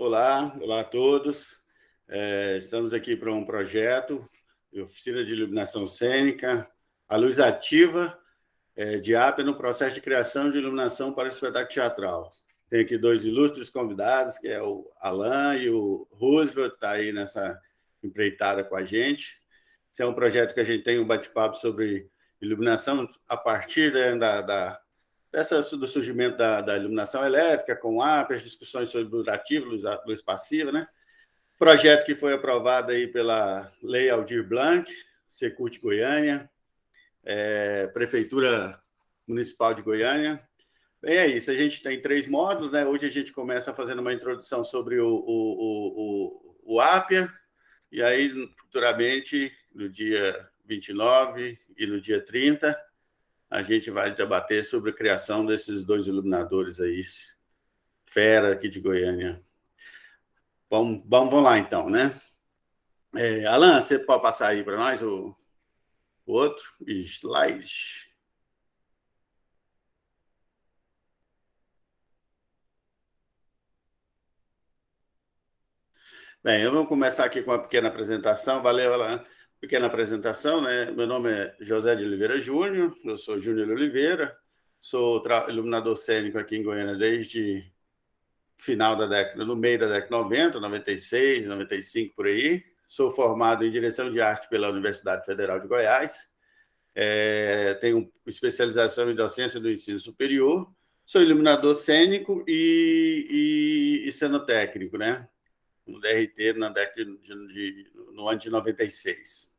Olá a todos. Estamos aqui para um projeto de oficina de iluminação cênica, a luz ativa de APA no processo de criação de iluminação para o espetáculo teatral. Tem aqui dois ilustres convidados, que é o Alan e o Roosevelt, que está aí nessa empreitada com a gente. Esse é um projeto que a gente tem um bate-papo sobre iluminação a partir do surgimento da iluminação elétrica, com APA, as discussões sobre luz ativa, luz passiva, né? Projeto que foi aprovado aí pela Lei Aldir Blanc, Secult Goiânia, Prefeitura Municipal de Goiânia. Bem, é isso, a gente tem 3 módulos, né? Hoje a gente começa fazendo uma introdução sobre o APIA, e aí, futuramente, no dia 29 e no dia 30, a gente vai debater sobre a criação desses 2 iluminadores aí, fera aqui de Goiânia. Vamos lá, então, né? Alan, você pode passar aí para nós o outro slide? Bem, eu vou começar aqui com uma pequena apresentação. Valeu, Alan. Pequena apresentação, né? Meu nome é José de Oliveira Júnior, eu sou Júnior Oliveira, sou iluminador cênico aqui em Goiânia desde final da década, no meio da década 90, 96, 95, por aí. Sou formado em direção de arte pela Universidade Federal de Goiás, tenho especialização em docência do ensino superior, sou iluminador cênico e cenotécnico, né? No DRT no ano de 96.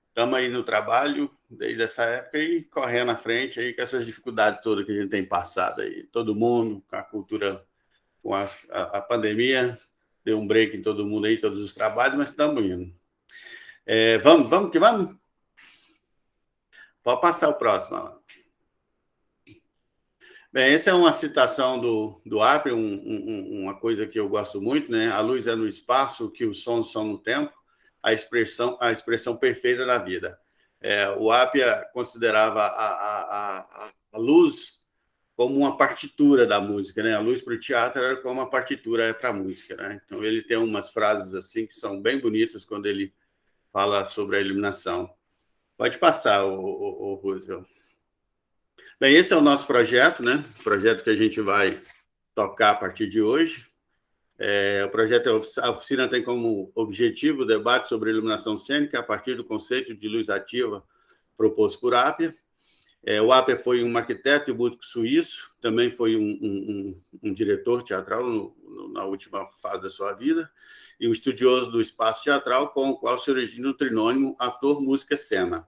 Estamos aí no trabalho desde essa época e correndo à frente aí com essas dificuldades todas que a gente tem passado aí. Todo mundo, com a cultura, com a pandemia, deu um break em todo mundo aí, todos os trabalhos, mas estamos indo. Vamos que vamos? Pode passar o próximo, Alan. Bem, essa é uma citação do Appiah, uma coisa que eu gosto muito, né? A luz é no espaço, que os sons são no tempo, a expressão perfeita da vida. O Appiah considerava a luz como uma partitura da música, né? A luz para o teatro era como uma partitura para a música, né? Então, ele tem umas frases assim que são bem bonitas quando ele fala sobre a iluminação. Pode passar, o Roosevelt. Bem, esse é o nosso projeto, né? O projeto que a gente vai tocar a partir de hoje. O projeto, a oficina tem como objetivo o debate sobre iluminação cênica a partir do conceito de luz ativa proposto por Appiah. O Appiah foi um arquiteto e músico suíço, também foi um diretor teatral na última fase da sua vida, e um estudioso do espaço teatral, com o qual se origina o trinônimo ator, música, cena.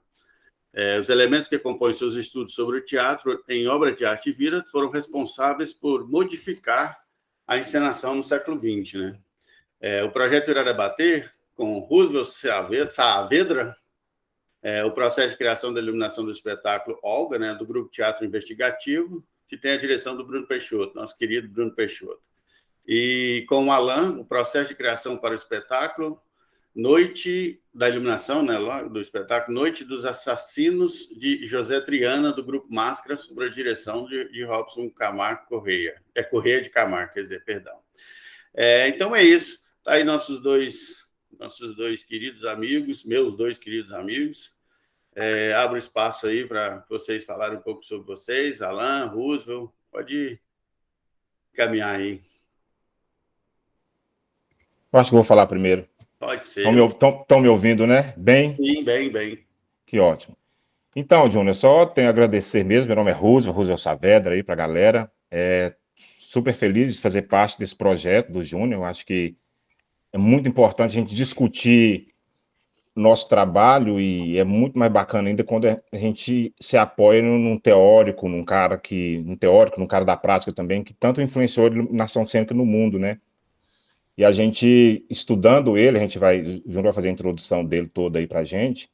Os elementos que compõem seus estudos sobre o teatro em obra de arte e vida foram responsáveis por modificar a encenação no século XX, né? O projeto irá debater com Roosevelt Saavedra o processo de criação da iluminação do espetáculo Olga, né, do Grupo Teatro Investigativo, que tem a direção do Bruno Peixoto, nosso querido Bruno Peixoto. E com o Alan, o processo de criação para o espetáculo Noite da Iluminação, né, do espetáculo Noite dos Assassinos, de José Triana, do Grupo Máscara, sob a direção de Robson Camargo Correia. Correia de Camargo, quer dizer, perdão. Então é isso. Está aí nossos dois queridos amigos, meus 2 queridos amigos. Abro espaço aí para vocês falarem um pouco sobre vocês. Alan, Roosevelt, pode caminhar aí. Eu acho que vou falar primeiro. Pode ser. Estão me ouvindo, né? Bem? Sim, bem. Que ótimo. Então, Júnior, só tenho a agradecer mesmo. Meu nome é Roosevelt Saavedra aí para a galera. Super feliz de fazer parte desse projeto do Júnior. Acho que é muito importante a gente discutir nosso trabalho e é muito mais bacana ainda quando a gente se apoia num teórico, num cara da prática também, que tanto influenciou a iluminação cênica no mundo, né? E a gente, estudando ele, o Júnior vai fazer a introdução dele toda aí pra gente.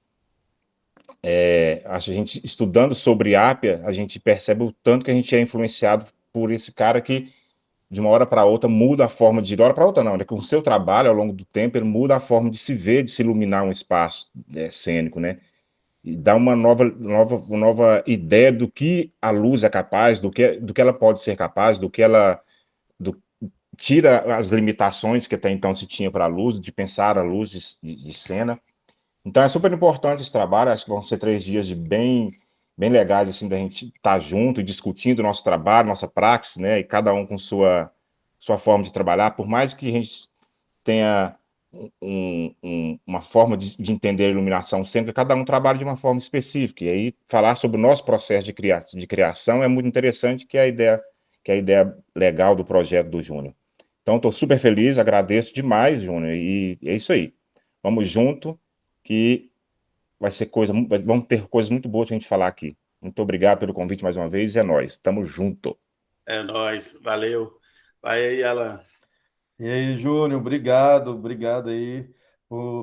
A gente, estudando sobre Appiah, a gente percebe o tanto que a gente é influenciado por esse cara que, de uma hora para outra, muda a forma de... De hora para outra não, né? Com o seu trabalho, ao longo do tempo, ele muda a forma de se ver, de se iluminar um espaço cênico, né? E dá uma nova ideia do que a luz é capaz, do que ela pode ser capaz, tira as limitações que até então se tinha para a luz, de pensar a luz de cena. Então é super importante esse trabalho, acho que vão ser 3 dias de bem legais, assim, da gente estar junto e discutindo o nosso trabalho, nossa praxis, né, e cada um com sua forma de trabalhar, por mais que a gente tenha uma forma de entender a iluminação sempre, cada um trabalha de uma forma específica, e aí falar sobre o nosso processo de criação é muito interessante, que é a ideia legal do projeto do Júnior. Então, estou super feliz, agradeço demais, Júnior, e é isso aí. Vamos junto, que vai ser vamos ter coisas muito boas para a gente falar aqui. Muito obrigado pelo convite mais uma vez, é nóis, estamos junto. É nóis, valeu. Vai aí, Alan. E aí, Júnior, obrigado aí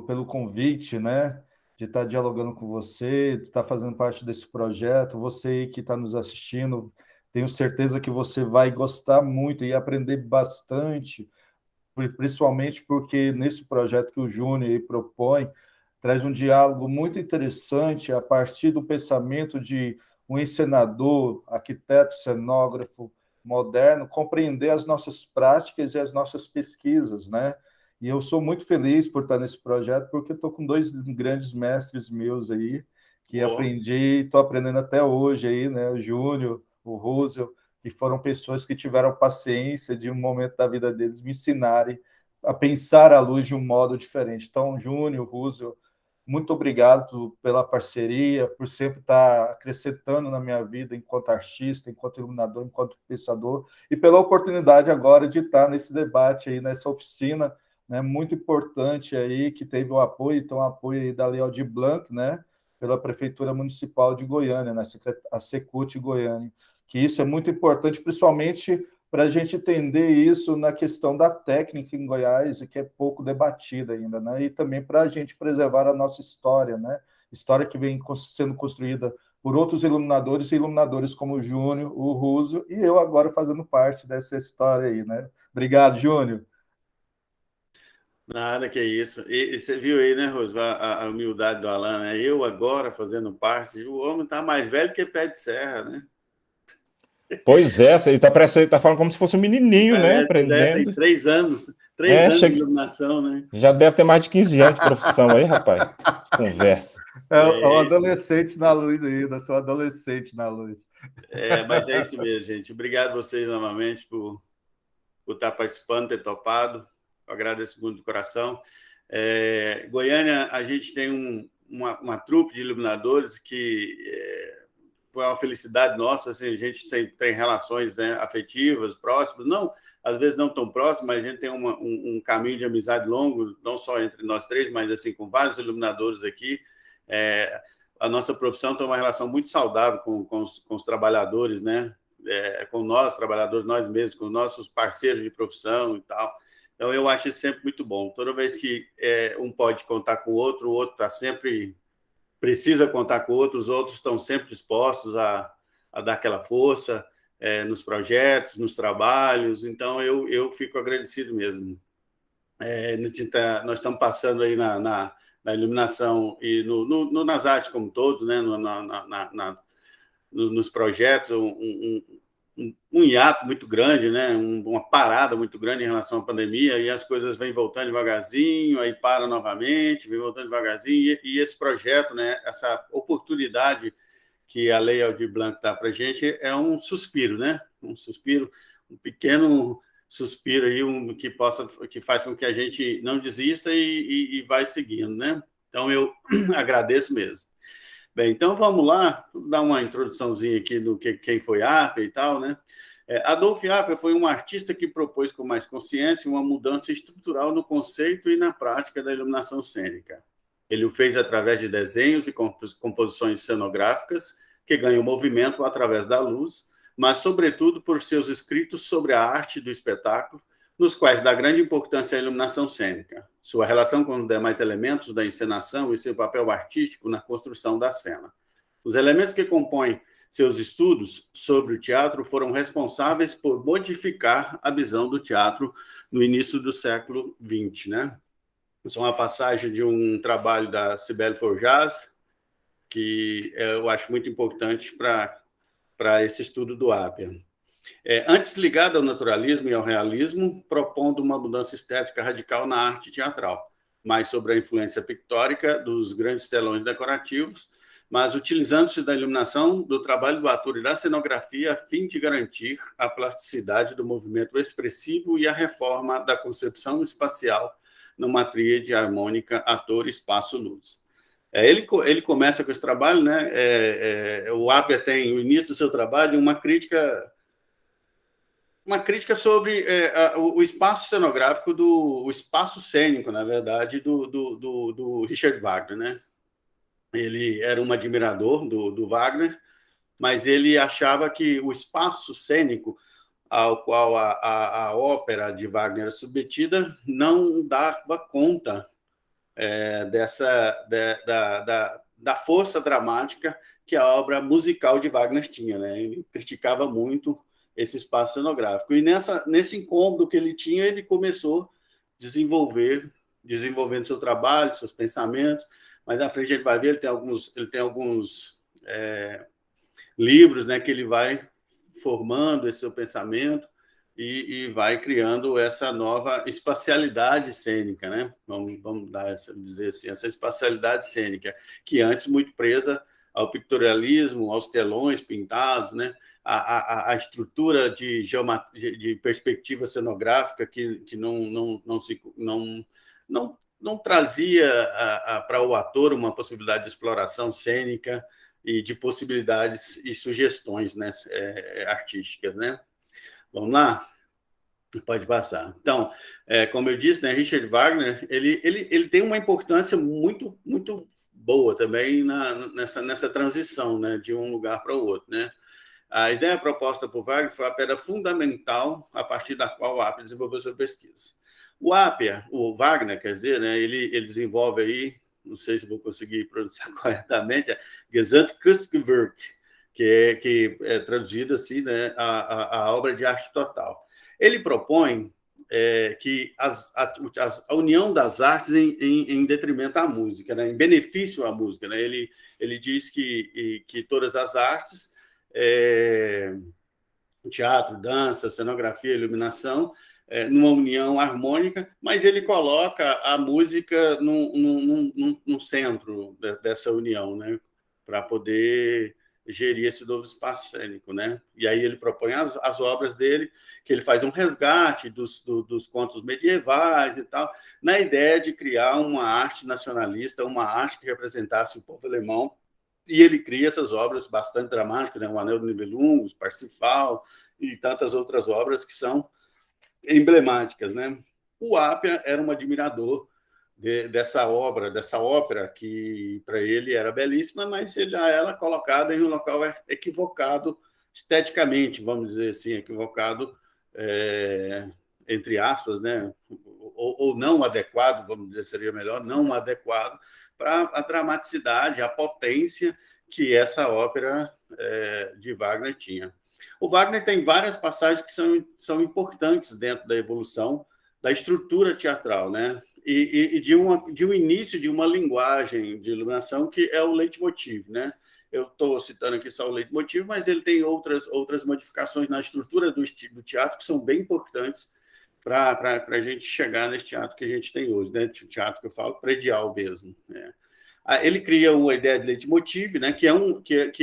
pelo convite, né? De estar dialogando com você, de estar fazendo parte desse projeto. Você aí que está nos assistindo, tenho certeza que você vai gostar muito e aprender bastante, principalmente porque nesse projeto que o Júnior aí propõe, traz um diálogo muito interessante a partir do pensamento de um encenador, arquiteto, cenógrafo moderno, compreender as nossas práticas e as nossas pesquisas, né? E eu sou muito feliz por estar nesse projeto, porque estou com dois grandes mestres meus aí, que Boa. aprendi, estou aprendendo até hoje aí, né? O Júnior, o Russell, que foram pessoas que tiveram paciência de um momento da vida deles me ensinarem a pensar a luz de um modo diferente. Então, Júnior, Russell, muito obrigado pela parceria, por sempre estar acrescentando na minha vida enquanto artista, enquanto iluminador, enquanto pensador, e pela oportunidade agora de estar nesse debate aí, nessa oficina, né, muito importante aí, que teve o apoio, então o apoio aí da Lei Aldir Blanc, né, pela Prefeitura Municipal de Goiânia, né, a Secult Goiânia, que isso é muito importante, principalmente para a gente entender isso na questão da técnica em Goiás, que é pouco debatida ainda, né? E também para a gente preservar a nossa história, né? História que vem sendo construída por outros iluminadores e iluminadores como o Júnior, o Russo, e eu agora fazendo parte dessa história aí, né? Obrigado, Júnior. Nada que isso. E você viu aí, né, Rosa, a humildade do Alan, né? Eu agora fazendo parte, o homem está mais velho que pé de serra, né? Pois é, ele tá falando como se fosse um menininho, né, Tem aprendendo. 3 anos, três É, anos de iluminação, né? já deve ter mais de 15 anos de profissão aí, rapaz. Conversa. É um É isso, adolescente na luz ainda, sou adolescente na luz. mas é isso mesmo, gente. Obrigado a vocês novamente por estar participando, ter topado. Eu agradeço muito do coração. Goiânia, a gente tem uma trupe de iluminadores que foi uma felicidade nossa. Assim, a gente sempre tem relações, né, afetivas, próximas, não, às vezes não tão próximas, mas a gente tem um caminho de amizade longo, não só entre nós três, mas assim com vários iluminadores aqui. A nossa profissão tem uma relação muito saudável com os trabalhadores, né? Com nós, trabalhadores, nós mesmos, com nossos parceiros de profissão e tal. Então, eu acho isso sempre muito bom. Toda vez que um pode contar com o outro está sempre precisa contar com o outro, os outros estão sempre dispostos a dar aquela força nos projetos, nos trabalhos. Então, eu fico agradecido mesmo. Nós estamos passando aí na iluminação e nas artes como todos, né? Nos projetos, um hiato muito grande, né? Uma parada muito grande em relação à pandemia, e as coisas vêm voltando devagarzinho, aí para novamente, vem voltando devagarzinho, e esse projeto, né? Essa oportunidade que a Lei Aldir Blanc dá para a gente é um suspiro, né? Um suspiro, um pequeno suspiro aí, que faz com que a gente não desista e vai seguindo, né? Então eu agradeço mesmo. Bem, então vamos lá, vou dar uma introduçãozinha aqui do quem foi Apper e tal, né? Adolf Apper foi um artista que propôs com mais consciência uma mudança estrutural no conceito e na prática da iluminação cênica. Ele o fez através de desenhos e composições cenográficas que ganham movimento através da luz, mas, sobretudo, por seus escritos sobre a arte do espetáculo, nos quais dá grande importância à iluminação cênica, sua relação com os demais elementos da encenação e seu papel artístico na construção da cena. Os elementos que compõem seus estudos sobre o teatro foram responsáveis por modificar a visão do teatro no início do século XX, né? Isso é uma passagem de um trabalho da Cibele Forjaz, que eu acho muito importante para esse estudo do Appiah. Antes ligado ao naturalismo e ao realismo, propondo uma mudança estética radical na arte teatral, mais sobre a influência pictórica dos grandes telões decorativos, mas utilizando-se da iluminação, do trabalho do ator e da cenografia a fim de garantir a plasticidade do movimento expressivo e a reforma da concepção espacial numa tríade harmônica ator-espaço-luz. Ele começa com esse trabalho, né? O Appiah tem, no início do seu trabalho, uma crítica sobre o espaço cenográfico, o espaço cênico, na verdade, do Richard Wagner, né? Ele era um admirador do Wagner, mas ele achava que o espaço cênico ao qual a ópera de Wagner era submetida não dava conta da força dramática que a obra musical de Wagner tinha, né? Ele criticava muito esse espaço cenográfico. E nesse incômodo que ele tinha, ele começou desenvolvendo seu trabalho, seus pensamentos. Mas na frente a gente vai ver, ele tem alguns livros, né, que ele vai formando esse seu pensamento e vai criando essa nova espacialidade cênica, né? Vamos dizer assim, essa espacialidade cênica, que antes muito presa ao pictorialismo, aos telões pintados, né? A estrutura de perspectiva cenográfica que não trazia para o ator uma possibilidade de exploração cênica e de possibilidades e sugestões, né, artísticas, né? Vamos lá? Pode passar. Então, como eu disse, né, Richard Wagner ele tem uma importância muito, muito boa também nessa transição, né, de um lugar para o outro, né? A ideia proposta por Wagner foi a pedra fundamental a partir da qual o Appiah desenvolveu sua pesquisa. O Wagner, quer dizer, né, ele desenvolve aí, não sei se vou conseguir pronunciar corretamente, Gesamtkunstwerk, que é traduzido assim, né, a obra de arte total. Ele propõe que a união das artes em detrimento à música, né, em benefício à música, né? Ele diz que todas as artes, teatro, dança, cenografia, iluminação, numa união harmônica, mas ele coloca a música no centro dessa união, né, para poder gerir esse novo espaço cênico, né? E aí ele propõe as obras dele, que ele faz um resgate dos contos medievais e tal, na ideia de criar uma arte nacionalista, uma arte que representasse o povo alemão. E ele cria essas obras bastante dramáticas, né? O Anel do Nibelungo, Parsifal e tantas outras obras que são emblemáticas, né? O Appiah era um admirador dessa ópera que para ele era belíssima, mas ela colocada em um local equivocado esteticamente, vamos dizer assim, equivocado entre aspas, né? Ou não adequado, vamos dizer, seria melhor, não adequado para a dramaticidade, a potência que essa ópera de Wagner tinha. O Wagner tem várias passagens que são importantes dentro da evolução da estrutura teatral, né? E de um início de uma linguagem de iluminação que é o leitmotiv, né? Eu estou citando aqui só o leitmotiv, mas ele tem outras modificações na estrutura do teatro que são bem importantes para a gente chegar nesse teatro que a gente tem hoje, né? O teatro que eu falo predial mesmo, né? Ele cria uma ideia de leitmotiv, né, que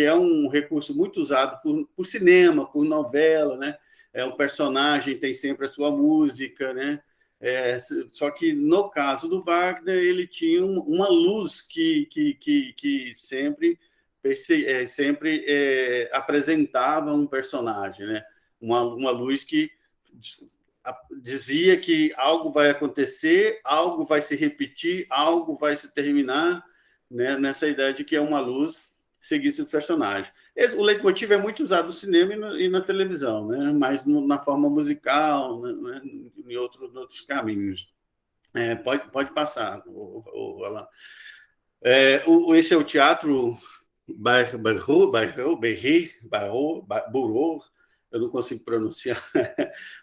é um recurso muito usado por cinema, por novela, né? Um personagem tem sempre a sua música, né? Só que no caso do Wagner ele tinha uma luz que sempre apresentava um personagem, né? Uma luz que dizia que algo vai acontecer, algo vai se repetir, algo vai se terminar, né, nessa ideia de que é uma luz seguisse o personagem. O leitmotiv é muito usado no cinema e na televisão, né, mas na forma musical, né, em outros caminhos. Pode passar, Alain. Esse é o teatro Barreau, eu não consigo pronunciar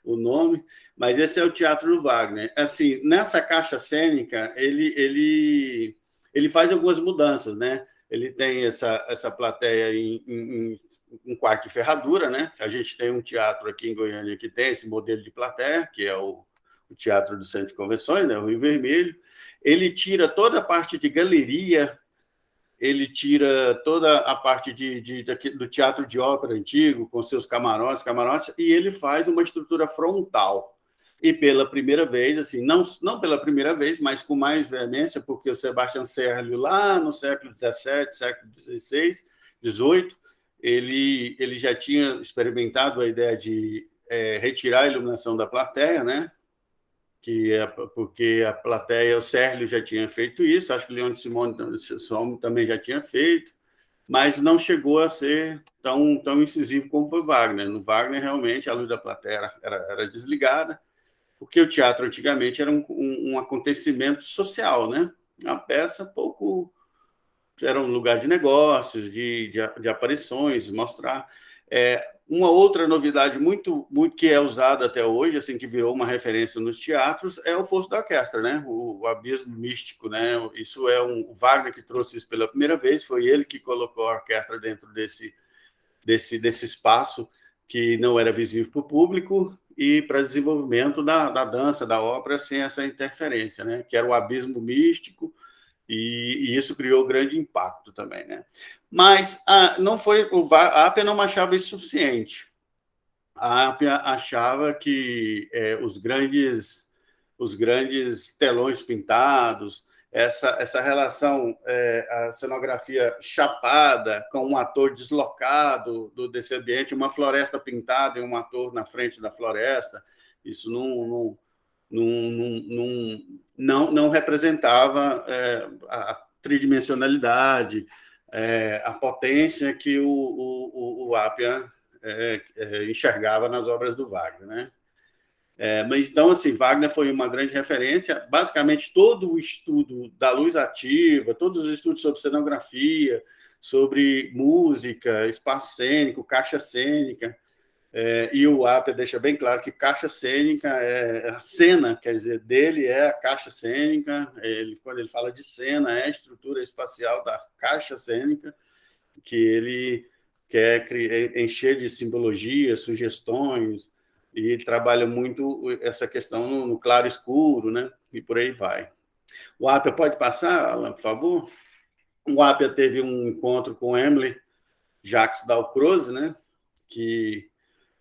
o nome, mas esse é o teatro do Wagner. Assim, nessa caixa cênica, ele faz algumas mudanças, né? Ele tem essa plateia em um quarto de ferradura, né? A gente tem um teatro aqui em Goiânia que tem esse modelo de plateia, que é o Teatro do Centro de Convenções, né? O Rio Vermelho. Ele tira toda a parte de galeria, ele tira toda a parte do teatro de ópera antigo, com seus camarotes, e ele faz uma estrutura frontal. E pela primeira vez, assim, não pela primeira vez, mas com mais veemência, porque o Sebastião Serlio, lá no século XVII, século XVI, XVIII, ele já tinha experimentado a ideia de retirar a iluminação da plateia, né? Porque a plateia, o Serlio já tinha feito isso, acho que o Leon de Simone também já tinha feito, mas não chegou a ser tão incisivo como foi Wagner. No Wagner, realmente, a luz da plateia era desligada, porque o teatro antigamente era um acontecimento social, né? A peça era um lugar de negócios, de aparições, mostrar. Uma outra novidade muito que é usada até hoje, assim, que virou uma referência nos teatros, é o fosso da orquestra, né? O abismo místico, né? Isso é o Wagner que trouxe isso pela primeira vez, foi ele que colocou a orquestra dentro desse espaço que não era visível para o público e para desenvolvimento da dança, da ópera, sem essa interferência, né? Que era o abismo místico, e isso criou grande impacto também, né? Mas não foi, a Apia não achava isso suficiente. A Apia achava que os grandes telões pintados, essa relação, a cenografia chapada com um ator deslocado desse ambiente, uma floresta pintada e um ator na frente da floresta, isso não representava a tridimensionalidade, a potência que o Apia enxergava nas obras do Wagner, né? Mas então, assim, Wagner foi uma grande referência. Basicamente, todo o estudo da luz ativa, todos os estudos sobre cenografia, sobre música, espaço cênico, caixa cênica, e o Apia deixa bem claro que caixa cênica é a cena, quer dizer, dele é a caixa cênica. Quando ele fala de cena, é a estrutura espacial da caixa cênica, que ele quer encher de simbologia, sugestões, e ele trabalha muito essa questão no claro escuro, né? E por aí vai. O Apia pode passar, Alan, por favor? O Apia teve um encontro com Emily Jacques Dalcroze, né? Que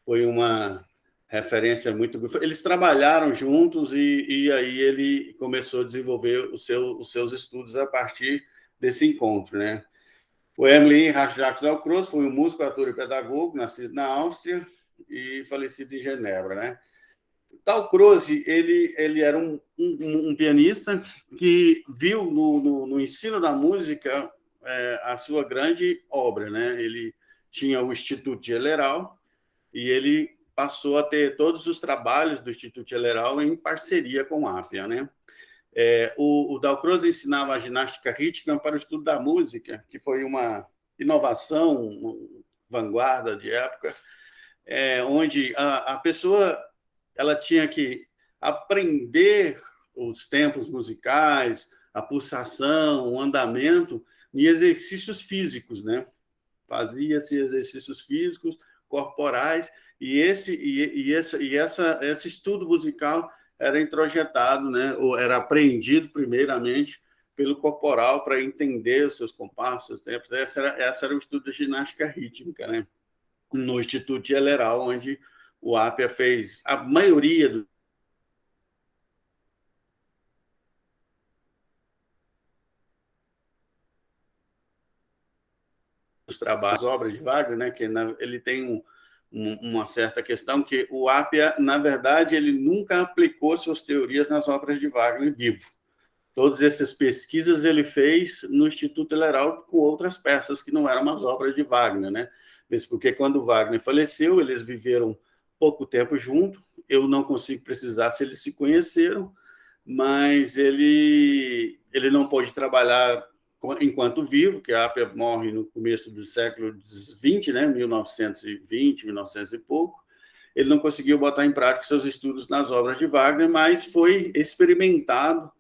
foi uma referência muito... Eles trabalharam juntos e aí ele começou a desenvolver os seus estudos a partir desse encontro, né? O Emily Jacques Dalcroze foi um músico, ator e pedagogo, nascido na Áustria e falecido em Genebra, né? Dalcroze, ele era um pianista que viu no ensino da música a sua grande obra, né? Ele tinha o Instituto Geleral e ele passou a ter todos os trabalhos do Instituto Geleral em parceria com a Apia, né? O Dalcroze ensinava a ginástica rítmica para o estudo da música, que foi uma inovação, uma vanguarda de época, onde a pessoa ela tinha que aprender os tempos musicais, a pulsação, o andamento, em exercícios físicos, né? Fazia-se exercícios físicos, corporais, e esse estudo musical era introjetado, né? Ou era apreendido primeiramente pelo corporal para entender os seus compassos, seus tempos. Esse era o estudo da ginástica rítmica, né? No Instituto Geleral, onde o Apia fez a maioria dos trabalhos, obras de Wagner, né? Que ele tem uma certa questão que o Apia, na verdade, ele nunca aplicou suas teorias nas obras de Wagner vivo. Todas essas pesquisas ele fez no Instituto Geleral com outras peças que não eram as obras de Wagner, né? Mesmo porque quando Wagner faleceu, eles viveram pouco tempo junto. Eu não consigo precisar se eles se conheceram, mas ele não pôde trabalhar enquanto vivo, que a Apia morre no começo do século XX, né? 1920, 1900 e pouco. Ele não conseguiu botar em prática seus estudos nas obras de Wagner, mas foi experimentado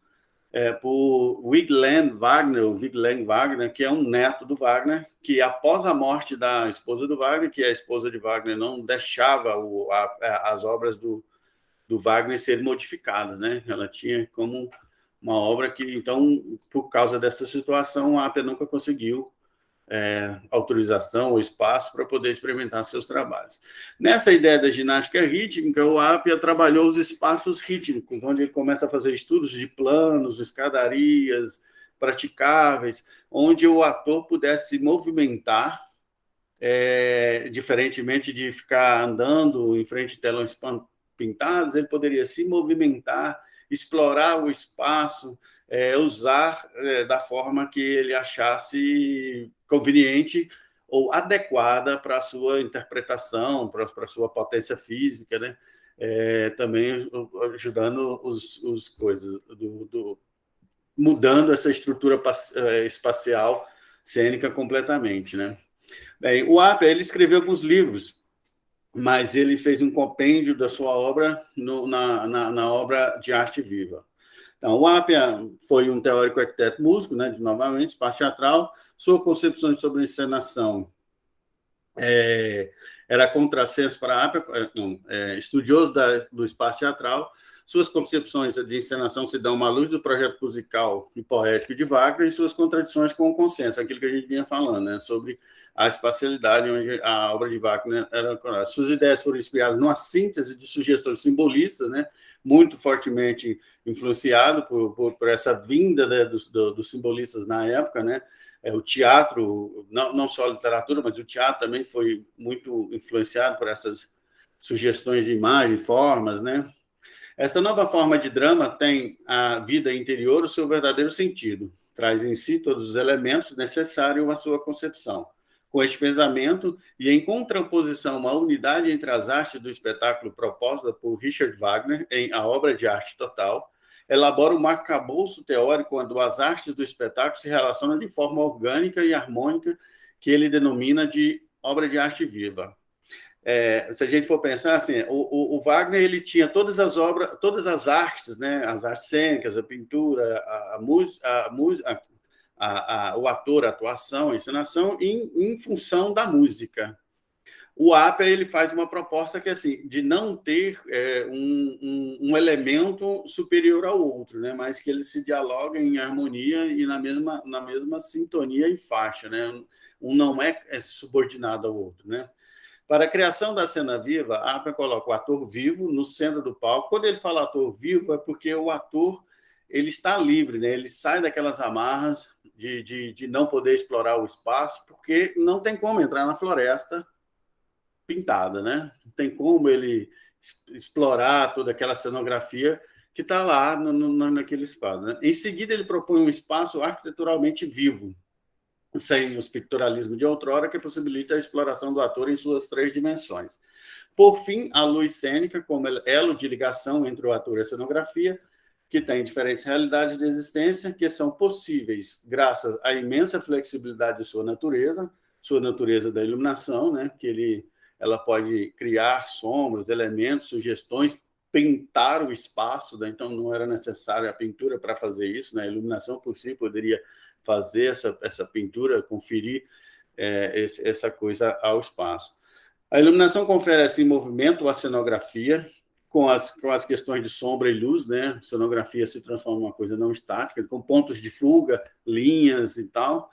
por Wiglaf Wagner, que é um neto do Wagner, que após a morte da esposa do Wagner, que a esposa de Wagner não deixava as obras do Wagner serem modificadas, né? Ela tinha como uma obra que, então, por causa dessa situação, a APA nunca conseguiu autorização ou espaço para poder experimentar seus trabalhos. Nessa ideia da ginástica rítmica, o Appiah trabalhou os espaços rítmicos, onde ele começa a fazer estudos de planos, escadarias praticáveis, onde o ator pudesse se movimentar, diferentemente de ficar andando em frente a telões pintados, ele poderia se movimentar, explorar o espaço, usar da forma que ele achasse conveniente ou adequada para a sua interpretação, para a sua potência física, né? Também ajudando os coisas, mudando essa estrutura espacial cênica completamente, né? Bem, o Appiah, ele escreveu alguns livros, mas ele fez um compêndio da sua obra na obra de arte viva. Então, o Appiah foi um teórico, arquiteto, músico, né, novamente, espaço teatral. Sua concepção sobre encenação era contrassenso para Appiah, estudioso do espaço teatral. Suas concepções de encenação se dão à luz do projeto musical e poético de Wagner e suas contradições com o consenso, aquilo que a gente vinha falando, né, sobre a espacialidade onde a obra de Wagner era. Suas ideias foram inspiradas numa síntese de sugestões simbolistas, né, muito fortemente influenciado por essa vinda, né, dos simbolistas na época, né. O teatro, não só a literatura, mas o teatro também foi muito influenciado por essas sugestões de imagem, formas, né. Essa nova forma de drama tem a vida interior o seu verdadeiro sentido, traz em si todos os elementos necessários à sua concepção. Com este pensamento, e em contraposição à unidade entre as artes do espetáculo proposta por Richard Wagner em A Obra de Arte Total, elabora um arcabouço teórico quando as artes do espetáculo se relacionam de forma orgânica e harmônica, que ele denomina de obra de arte viva. Se a gente for pensar assim, o Wagner, ele tinha todas as obras, todas as artes, né, as artes cênicas, a pintura, a música, o ator, a atuação, a encenação, em função da música. O Appiah, ele faz uma proposta que assim, de não ter um elemento superior ao outro, né, mas que eles se dialoguem em harmonia e na mesma sintonia e faixa, né? Um não é subordinado ao outro, né? Para a criação da cena viva, a Appiah coloca o ator vivo no centro do palco. Quando ele fala ator vivo, é porque o ator ele está livre, né? Ele sai daquelas amarras de não poder explorar o espaço, porque não tem como entrar na floresta pintada, né? Não tem como ele explorar toda aquela cenografia que está lá naquele espaço, né? Em seguida, ele propõe um espaço arquiteturalmente vivo, sem os pictorialismos de outrora, que possibilita a exploração do ator em suas 3 dimensões. Por fim, a luz cênica como elo de ligação entre o ator e a cenografia, que tem diferentes realidades de existência, que são possíveis graças à imensa flexibilidade de sua natureza da iluminação, né, que ela pode criar sombras, elementos, sugestões, pintar o espaço, né? Então não era necessária a pintura para fazer isso, né? A iluminação por si poderia fazer essa pintura, conferir essa coisa ao espaço. A iluminação confere, assim, movimento à cenografia, com as questões de sombra e luz, né? A cenografia se transforma em uma coisa não estática, com pontos de fuga, linhas e tal,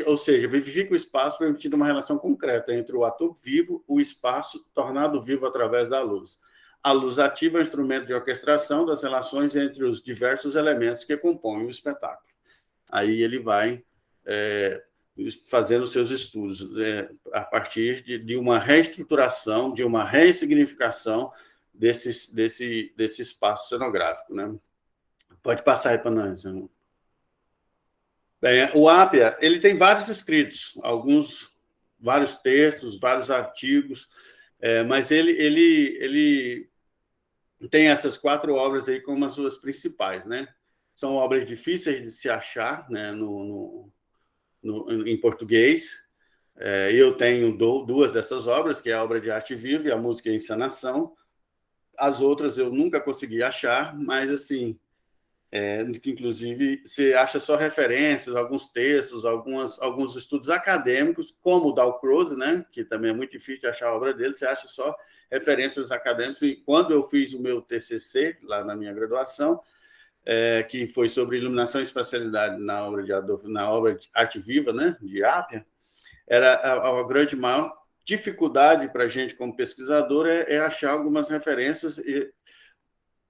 ou seja, vivifica o espaço permitindo uma relação concreta entre o ator vivo, o espaço tornado vivo através da luz. A luz ativa é um instrumento de orquestração das relações entre os diversos elementos que compõem o espetáculo. Aí ele vai fazendo seus estudos a partir de uma reestruturação, de uma ressignificação desse espaço cenográfico, né? Pode passar aí para nós. Bem, o Appiah, ele tem vários escritos, vários textos, vários artigos, mas ele tem essas 4 obras aí como as suas principais, né? São obras difíceis de se achar, né, em português. Eu tenho 2 dessas obras, que é a obra de arte viva e a música e a encenação. As outras eu nunca consegui achar, mas assim que inclusive você acha só referências, alguns textos, alguns estudos acadêmicos, como o Dalcroze, né, que também é muito difícil de achar a obra dele, você acha só referências acadêmicas. E quando eu fiz o meu TCC, lá na minha graduação, que foi sobre iluminação e espacialidade na obra de Arte Viva, né, de Appiah, era a grande maior dificuldade para a gente, como pesquisador, é achar algumas referências.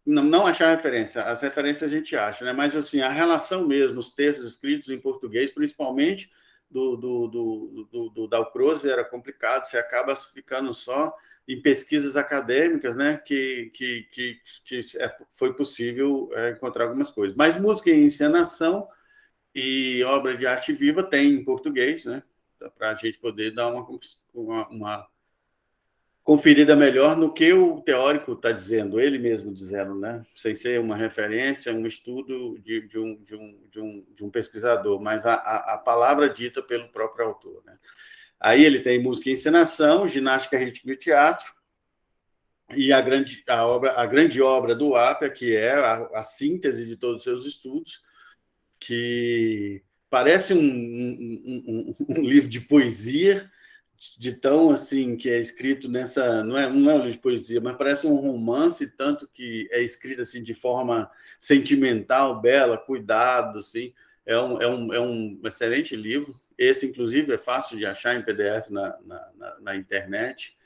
Não achar referência, as referências a gente acha, né? Mas assim, a relação mesmo, os textos escritos em português, principalmente do Dalcroze, era complicado, você acaba ficando só em pesquisas acadêmicas, né? Que foi possível encontrar algumas coisas. Mas música em encenação e obra de arte viva tem em português, né? Para a gente poder dar uma conferida melhor no que o teórico está dizendo, ele mesmo dizendo, né? Sem ser uma referência, um estudo de um pesquisador, mas a palavra dita pelo próprio autor, né? Aí ele tem música e encenação, ginástica rítmica e teatro, e a grande obra do Appiah, que é a síntese de todos os seus estudos, que parece um livro de poesia, de tão assim que é escrito nessa, não é um livro de poesia, mas parece um romance, tanto que é escrito assim de forma sentimental, bela, cuidado, assim. É um excelente livro. Esse, inclusive, é fácil de achar em PDF na internet.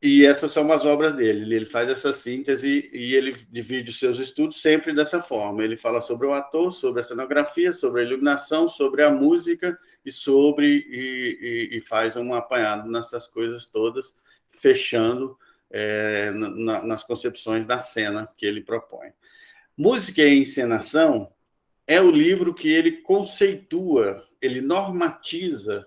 E essas são as obras dele. Ele faz essa síntese e ele divide os seus estudos sempre dessa forma. Ele fala sobre o ator, sobre a cenografia, sobre a iluminação, sobre a música e faz um apanhado nessas coisas todas, fechando nas concepções da cena que ele propõe. Música e Encenação é o livro que ele conceitua, ele normatiza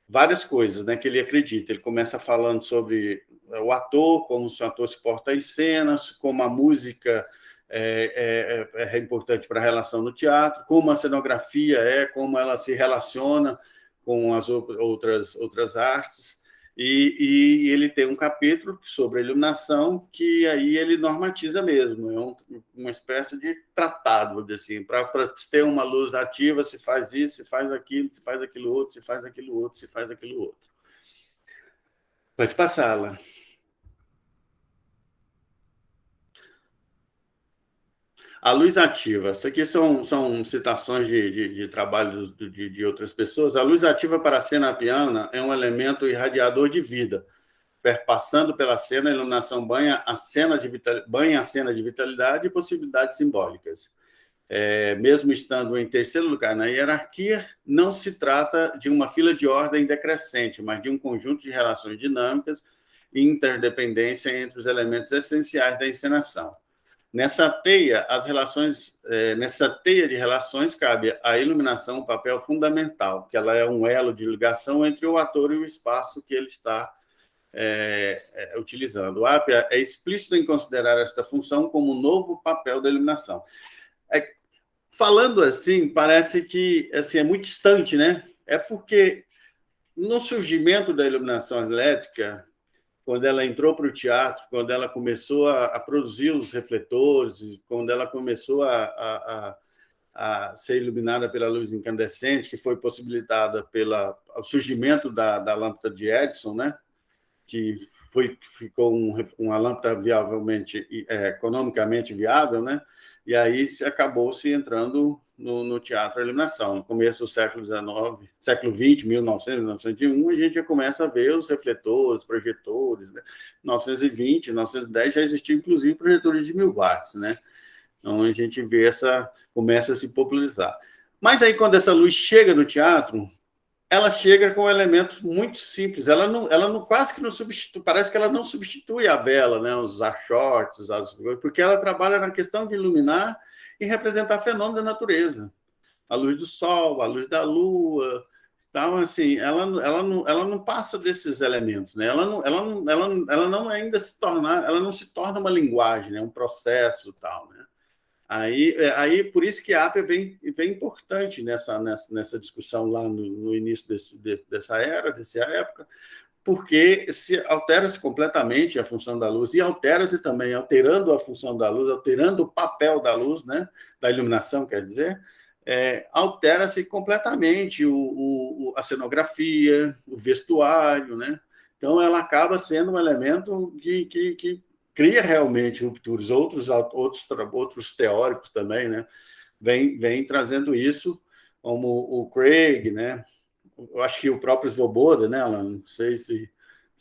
várias coisas, né, que ele acredita. Ele começa falando sobre o ator, como o ator se porta em cenas, como a música é importante para a relação no teatro, como a cenografia como ela se relaciona com as outras artes. E ele tem um capítulo sobre a iluminação que aí ele normatiza mesmo, uma espécie de tratado, assim, para ter uma luz ativa, se faz isso, se faz aquilo, se faz aquilo outro, se faz aquilo outro, se faz aquilo outro. Pode passá-la. A luz ativa. Isso aqui são citações de trabalho de outras pessoas. A luz ativa para a cena appiana é um elemento irradiador de vida. Perpassando pela cena, a iluminação banha a cena de vitalidade e possibilidades simbólicas. Mesmo estando em terceiro lugar na hierarquia, não se trata de uma fila de ordem decrescente, mas de um conjunto de relações dinâmicas e interdependência entre os elementos essenciais da encenação. Nessa teia de relações cabe à iluminação um papel fundamental, porque ela é um elo de ligação entre o ator e o espaço que ele está utilizando. O Appiah é explícito em considerar esta função como um novo papel da iluminação. Falando assim, parece que assim, é muito distante, né? É porque no surgimento da iluminação elétrica, quando ela entrou para o teatro, quando ela começou a produzir os refletores, quando ela começou a ser iluminada pela luz incandescente, que foi possibilitada pelo surgimento da lâmpada de Edison, né? Que ficou uma lâmpada economicamente viável, né? E aí acabou se entrando no teatro a iluminação. No começo do século XIX, século XX, 1900, 1901, a gente já começa a ver os refletores, projetores, né? 1920, 1910 já existiam, inclusive, projetores de 1000 watts, né? Então, a gente vê começa a se popularizar. Mas aí, quando essa luz chega no teatro, ela chega com elementos muito simples. Ela não quase que não substitui, parece que ela não substitui a vela, né? Os achotes, porque ela trabalha na questão de iluminar e representar fenômenos da natureza. A luz do sol, a luz da lua. Então, assim, ela não passa desses elementos, né? Ela não se torna uma linguagem, né? Um processo tal, né? Aí por isso que a Appiah vem importante nessa discussão lá no início dessa época, porque altera-se completamente a função da luz, e altera-se também, alterando a função da luz, alterando o papel da luz, né, da iluminação, quer dizer, altera-se completamente a cenografia, o vestuário, né? Então, ela acaba sendo um elemento que cria realmente rupturas. Outros teóricos também, né, vem trazendo isso, como o Craig, né? Eu acho que o próprio Svoboda, né, Alan? Não sei se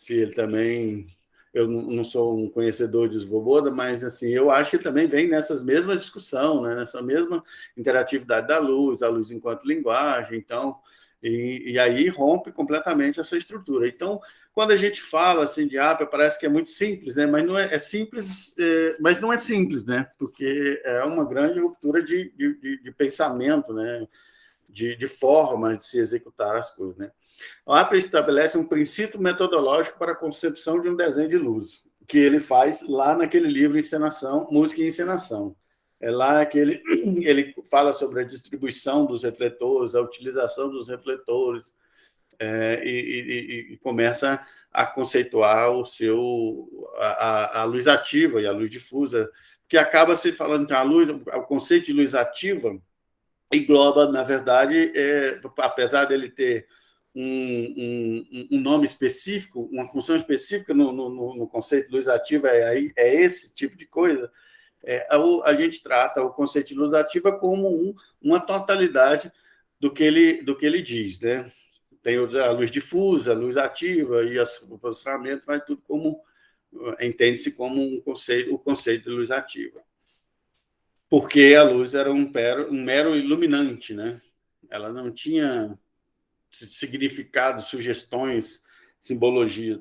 ele também... Eu não sou um conhecedor de Svoboda, mas assim, eu acho que também vem nessas mesmas discussão, né, nessa mesma interatividade da luz, a luz enquanto linguagem, então, e aí rompe completamente essa estrutura. Então, quando a gente fala assim de Apia, parece que é muito simples, né, mas não é simples, mas não é simples, né, porque é uma grande ruptura de pensamento, né, de forma de se executar as coisas, né. A Apia estabelece um princípio metodológico para a concepção de um desenho de luz, que ele faz lá naquele livro Encenação, Música e Encenação. É lá que ele fala sobre a distribuição dos refletores, a utilização dos refletores, e começa a conceituar a luz ativa e a luz difusa, que acaba se falando que o conceito de luz ativa engloba, na verdade, apesar dele ter um nome específico, uma função específica no conceito de luz ativa, é esse tipo de coisa, a gente trata o conceito de luz ativa como uma totalidade do que ele diz, né? Tem a luz difusa, a luz ativa e o posicionamento, mas tudo entende-se como o conceito de luz ativa. Porque a luz era um mero iluminante, né? Ela não tinha significado, sugestões, simbologia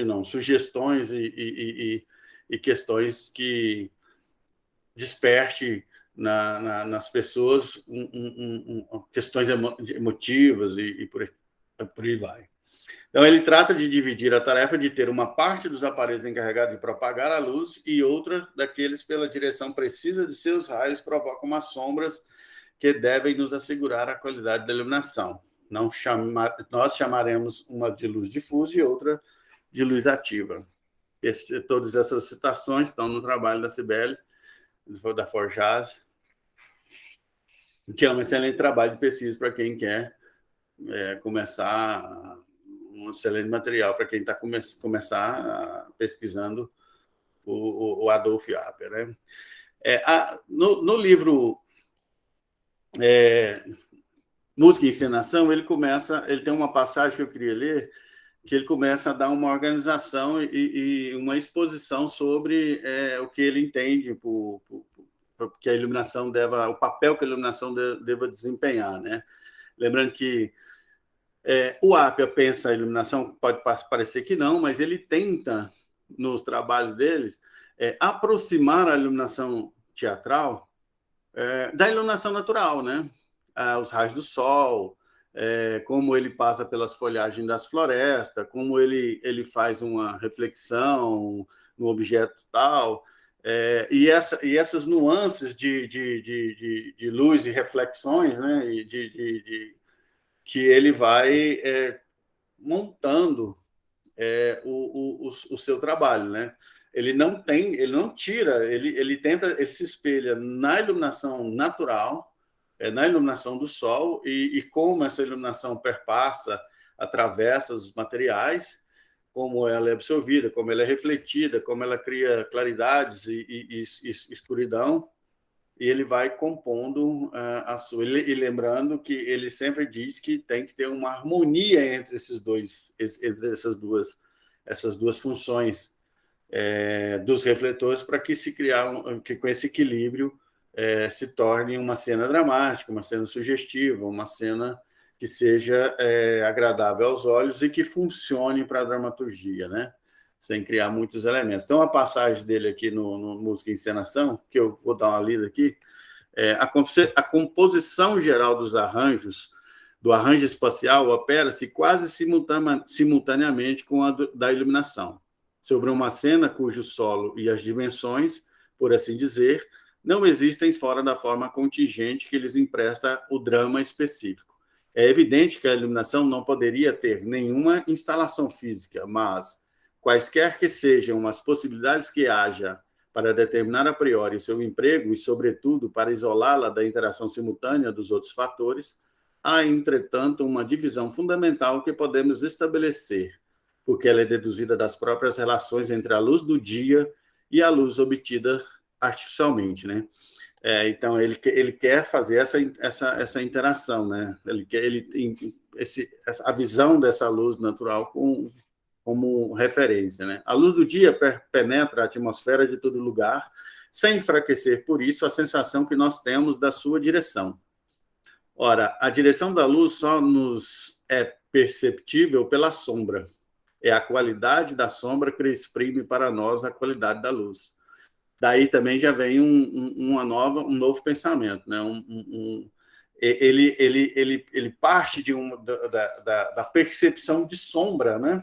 não, sugestões e questões que desperte nas pessoas questões emotivas e por aí vai. Então, ele trata de dividir a tarefa de ter uma parte dos aparelhos encarregados de propagar a luz e outra daqueles pela direção precisa de seus raios provocam umas sombras que devem nos assegurar a qualidade da iluminação. Nós chamaremos uma de luz difusa e outra de luz ativa. Todas essas citações estão no trabalho da Cibele, da Forjaz, que é um excelente trabalho de pesquisa para quem quer começar, um excelente material para quem está começar pesquisando o Adolf Apia, né? No livro Música e Encenação, ele tem uma passagem que eu queria ler, que ele começa a dar uma organização e uma exposição sobre o que ele entende que a iluminação o papel que a iluminação deva desempenhar, né? Lembrando que o Apia pensa a iluminação, pode parecer que não, mas ele tenta, nos trabalhos deles, aproximar a iluminação teatral da iluminação natural, né? Os raios do sol, como ele passa pelas folhagens das florestas, como ele faz uma reflexão no objeto tal, e essas nuances de luz e reflexões, né? Que ele vai montando o seu trabalho, né? Ele não tira, ele se espelha na iluminação natural, na iluminação do sol e como essa iluminação perpassa, atravessa os materiais, como ela é absorvida, como ela é refletida, como ela cria claridades e escuridão, e ele vai compondo a sua. E lembrando que ele sempre diz que tem que ter uma harmonia entre essas duas funções dos refletores para que se criar que com esse equilíbrio se torne uma cena dramática, uma cena sugestiva, uma cena que seja agradável aos olhos e que funcione para a dramaturgia, né? Sem criar muitos elementos. Então, a passagem dele aqui no Música e Encenação, que eu vou dar uma lida aqui, a composição geral dos arranjos, do arranjo espacial, opera-se quase simultaneamente com a da iluminação, sobre uma cena cujo solo e as dimensões, por assim dizer, não existem fora da forma contingente que lhes empresta o drama específico. É evidente que a iluminação não poderia ter nenhuma instalação física, mas quaisquer que sejam as possibilidades que haja para determinar a priori seu emprego e, sobretudo, para isolá-la da interação simultânea dos outros fatores, há, entretanto, uma divisão fundamental que podemos estabelecer, porque ela é deduzida das próprias relações entre a luz do dia e a luz obtida artificialmente, né? Então, ele quer fazer essa interação, né? A visão dessa luz natural como referência, né? A luz do dia penetra a atmosfera de todo lugar, sem enfraquecer, por isso, a sensação que nós temos da sua direção. Ora, a direção da luz só nos é perceptível pela sombra. É a qualidade da sombra que exprime para nós a qualidade da luz. Daí também já vem um novo pensamento, né? Ele parte da percepção de sombra, né?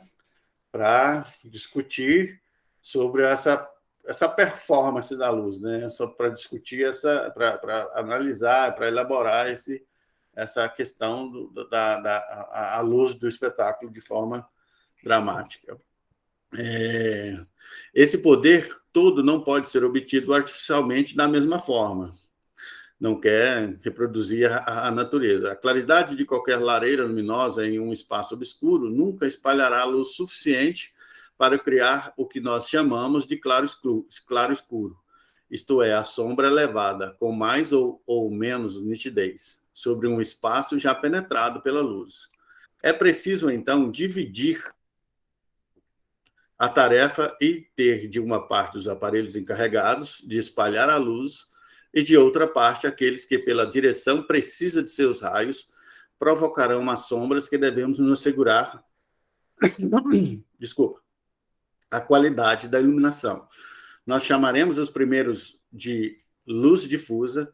Para discutir sobre essa performance da luz, né? Só para discutir para analisar, para elaborar essa questão da luz do espetáculo de forma dramática. Esse poder todo não pode ser obtido artificialmente da mesma forma. Não quer reproduzir a natureza. A claridade de qualquer lareira luminosa em um espaço obscuro nunca espalhará luz suficiente para criar o que nós chamamos de claro escuro, isto é, a sombra elevada, com mais ou menos nitidez, sobre um espaço já penetrado pela luz. É preciso, então, dividir a tarefa e ter, de uma parte, os aparelhos encarregados de espalhar a luz e, de outra parte, aqueles que, pela direção precisa de seus raios, provocarão as sombras que devemos nos assegurar a qualidade da iluminação. Nós chamaremos os primeiros de luz difusa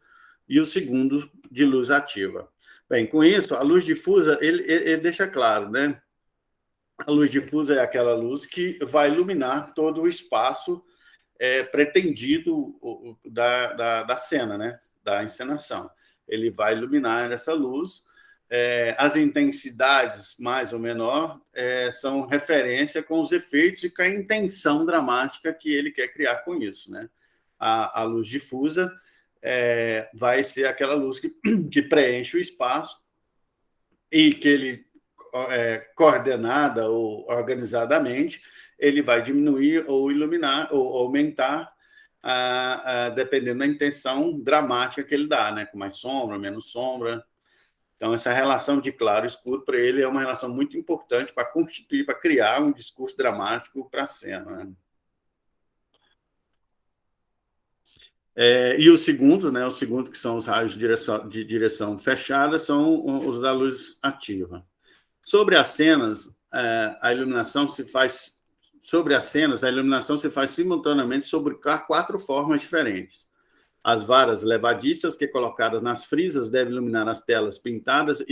e o segundo de luz ativa. Bem, com isso, a luz difusa, ele deixa claro, né? A luz difusa é aquela luz que vai iluminar todo o espaço pretendido da cena, né? Da encenação. Ele vai iluminar essa luz. As intensidades, mais ou menor, são referência com os efeitos e com a intenção dramática que ele quer criar com isso, né? A luz difusa vai ser aquela luz que preenche o espaço e que ele coordenada ou organizadamente, ele vai diminuir ou iluminar ou aumentar, dependendo da intenção dramática que ele dá, né? Com mais sombra, menos sombra. Então, essa relação de claro e escuro, para ele, é uma relação muito importante para constituir, para criar um discurso dramático para a cena, né? E o segundo, né? O segundo, que são os raios de direção fechada, são os da luz ativa. Sobre as cenas, a iluminação se faz simultaneamente sobre 4 formas diferentes. As varas levadiças que, colocadas nas frisas, devem iluminar as telas pintadas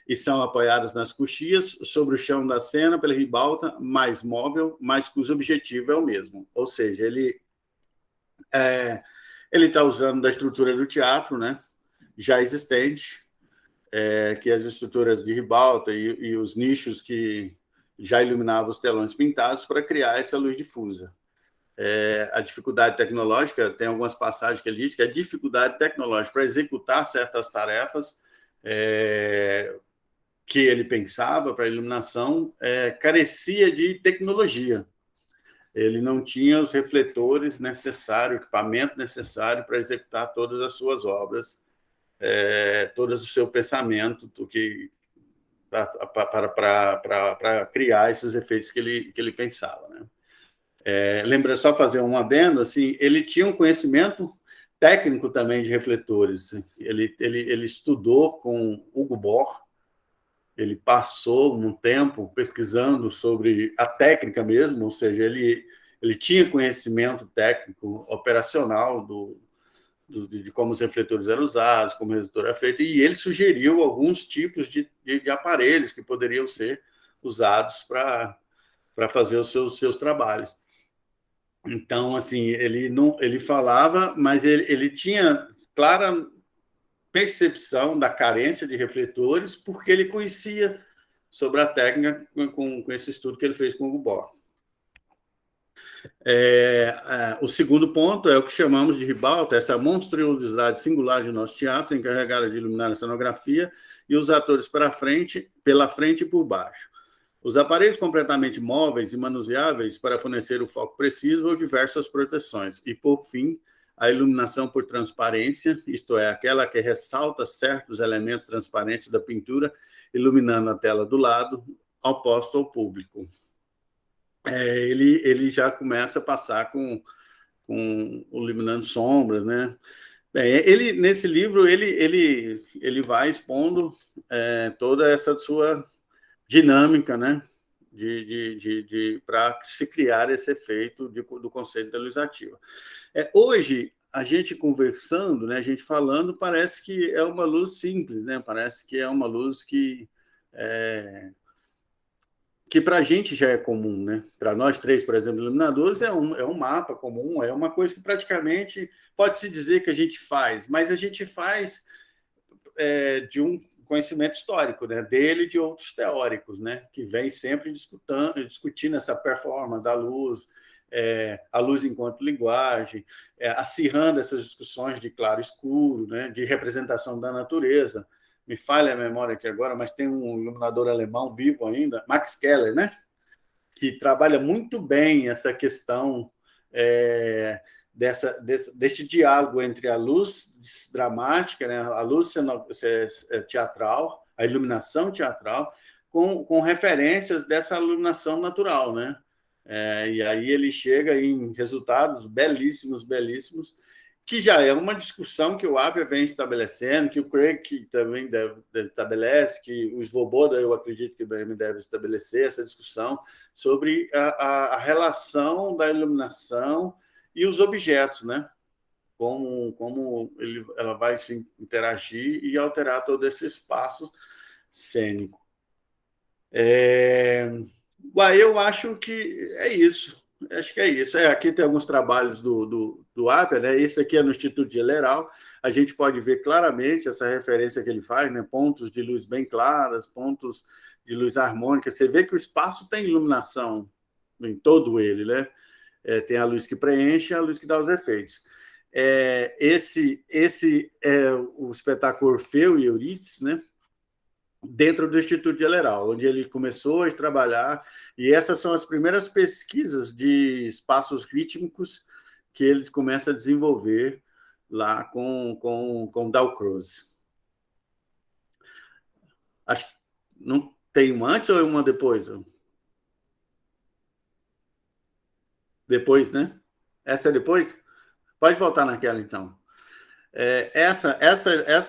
e são apoiadas nas coxias sobre o chão da cena pela ribalta, mais móvel, mas cujo objetivo é o mesmo. Ou seja, ele está usando da estrutura do teatro, né, já existente, que as estruturas de ribalta e os nichos que já iluminavam os telões pintados para criar essa luz difusa. A dificuldade tecnológica, tem algumas passagens que ele diz que a dificuldade tecnológica para executar certas tarefas que ele pensava para a iluminação carecia de tecnologia. Ele não tinha os refletores necessários, o equipamento necessário para executar todas as suas obras, todo o seu pensamento para criar esses efeitos que ele pensava, né? Lembra, só fazer um adendo, assim, ele tinha um conhecimento técnico também de refletores. Ele estudou com Hugo Bohr, ele passou um tempo pesquisando sobre a técnica mesmo, ou seja, ele tinha conhecimento técnico operacional de como os refletores eram usados, como o refletor era feito, e ele sugeriu alguns tipos de aparelhos que poderiam ser usados para fazer os seus trabalhos. Então, assim, ele falava, mas ele tinha clara percepção da carência de refletores, porque ele conhecia sobre a técnica com esse estudo que ele fez com o Hugo Boss. O segundo ponto é o que chamamos de ribalta, essa monstruosidade singular de nosso teatro, encarregada de iluminar a cenografia e os atores pela frente e por baixo. Os aparelhos completamente móveis e manuseáveis para fornecer o foco preciso ou diversas proteções. E, por fim, a iluminação por transparência, isto é, aquela que ressalta certos elementos transparentes da pintura, iluminando a tela do lado, oposto ao público. Ele já começa a passar com iluminando sombras, né? Bem, nesse livro, ele vai expondo toda essa sua dinâmica, né? Para se criar esse efeito do conceito da luz ativa. Hoje, a gente conversando, né, a gente falando, parece que é uma luz simples, né? Parece que é uma luz que para a gente já é comum, né? Para nós três, por exemplo, iluminadores, é um mapa comum, é uma coisa que praticamente pode-se dizer que a gente faz, mas a gente faz de um conhecimento histórico, né? Dele e de outros teóricos, né? Que vem sempre discutindo essa performance da luz, a luz enquanto linguagem, acirrando essas discussões de claro e escuro, né? De representação da natureza. Me falha a memória aqui agora, mas tem um iluminador alemão vivo ainda, Max Keller, né? Que trabalha muito bem essa questão desse diálogo entre a luz dramática, né? A luz teatral, a iluminação teatral, com referências dessa iluminação natural, né? E aí ele chega em resultados belíssimos, belíssimos, que já é uma discussão que o Appiah vem estabelecendo, que o Craig também estabelece, que o Svoboda, eu acredito que também deve estabelecer essa discussão sobre a relação da iluminação e os objetos, né? Como ela vai se interagir e alterar todo esse espaço cênico. Eu acho que é isso. Acho que é isso. Aqui tem alguns trabalhos do Appiah, né? Esse aqui é no Instituto General. A gente pode ver claramente essa referência que ele faz, né? Pontos de luz bem claras, pontos de luz harmônica. Você vê que o espaço tem iluminação em todo ele, né? Tem a luz que preenche e a luz que dá os efeitos. Esse é o espetáculo Orfeu e Eurídice, né? Dentro do Instituto General, onde ele começou a trabalhar, e essas são as primeiras pesquisas de espaços rítmicos que ele começa a desenvolver lá com Dalcroze. Acho que não tem uma antes ou uma depois? Depois, né? Essa é depois? Pode voltar naquela, então.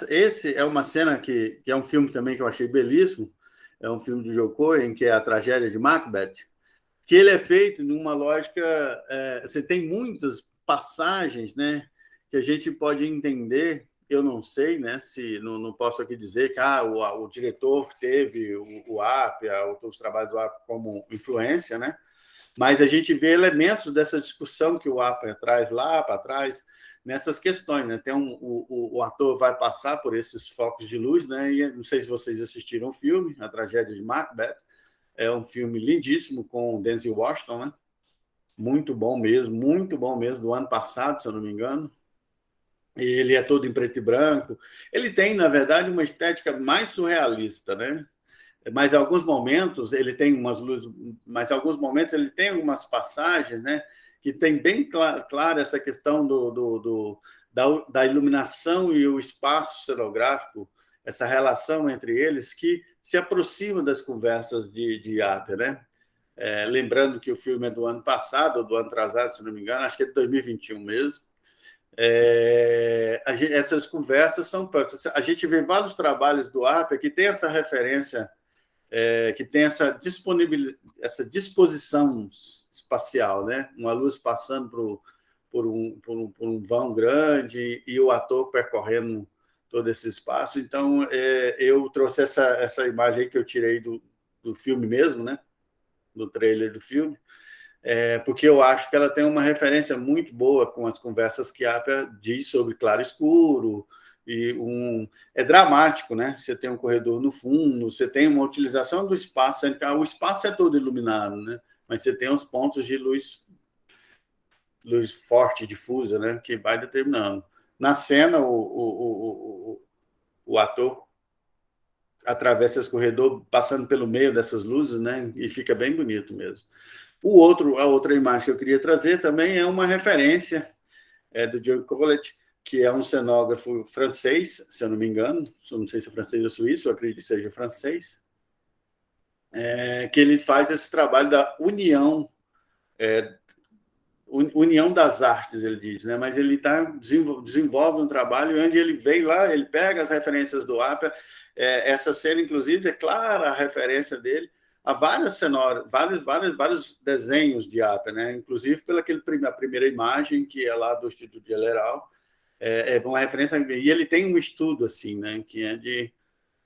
Esse é uma cena que é um filme também que eu achei belíssimo, é um filme de Joe Cohen, que é a tragédia de Macbeth, que ele é feito numa lógica... você tem muitas passagens, né, que a gente pode entender, eu não sei, né, se não posso aqui dizer que o diretor teve o Appiah, os trabalhos do Appiah como influência, né, mas a gente vê elementos dessa discussão que o Appiah traz lá para trás, nessas questões, né? O ator vai passar por esses focos de luz, né? E não sei se vocês assistiram o filme, A Tragédia de Macbeth. É um filme lindíssimo com Denzel Washington, né? Muito bom mesmo, do ano passado, se eu não me engano. Ele é todo em preto e branco. Ele tem, na verdade, uma estética mais surrealista, né? Mas em alguns momentos ele tem umas luzes, mas em alguns momentos ele tem algumas passagens, né? Que tem bem clara essa questão da iluminação e o espaço cenográfico, essa relação entre eles que se aproxima das conversas de Appiah, né? Lembrando que o filme é do ano passado, ou do ano atrasado, se não me engano, acho que é de 2021 mesmo. Essas conversas são... A gente vê vários trabalhos do Appiah que tem essa referência, que tem essa disposição espacial, né? Uma luz passando por um vão grande e o ator percorrendo todo esse espaço. Então, eu trouxe essa imagem aí que eu tirei do filme mesmo, né? Do trailer do filme, porque eu acho que ela tem uma referência muito boa com as conversas que a Appiah diz sobre claro e escuro é dramático, né? Você tem um corredor no fundo, você tem uma utilização do espaço, o espaço é todo iluminado, né? Mas você tem os pontos de luz forte, difusa, né? Que vai determinando. Na cena, o ator atravessa esse corredor passando pelo meio dessas luzes, né? E fica bem bonito mesmo. A outra imagem que eu queria trazer também é uma referência do John Collett, que é um cenógrafo francês, se eu não me engano, não sei se é francês ou suíço, eu acredito que seja francês, que ele faz esse trabalho da união das artes, ele diz, né? Mas ele desenvolve um trabalho onde ele vem lá, ele pega as referências do Apia, essa cena, inclusive, é clara a referência dele a vários desenhos de Apia, né? Inclusive pela a primeira imagem, que é lá do Instituto de Elleral, é uma referência, e ele tem um estudo assim, né, que é de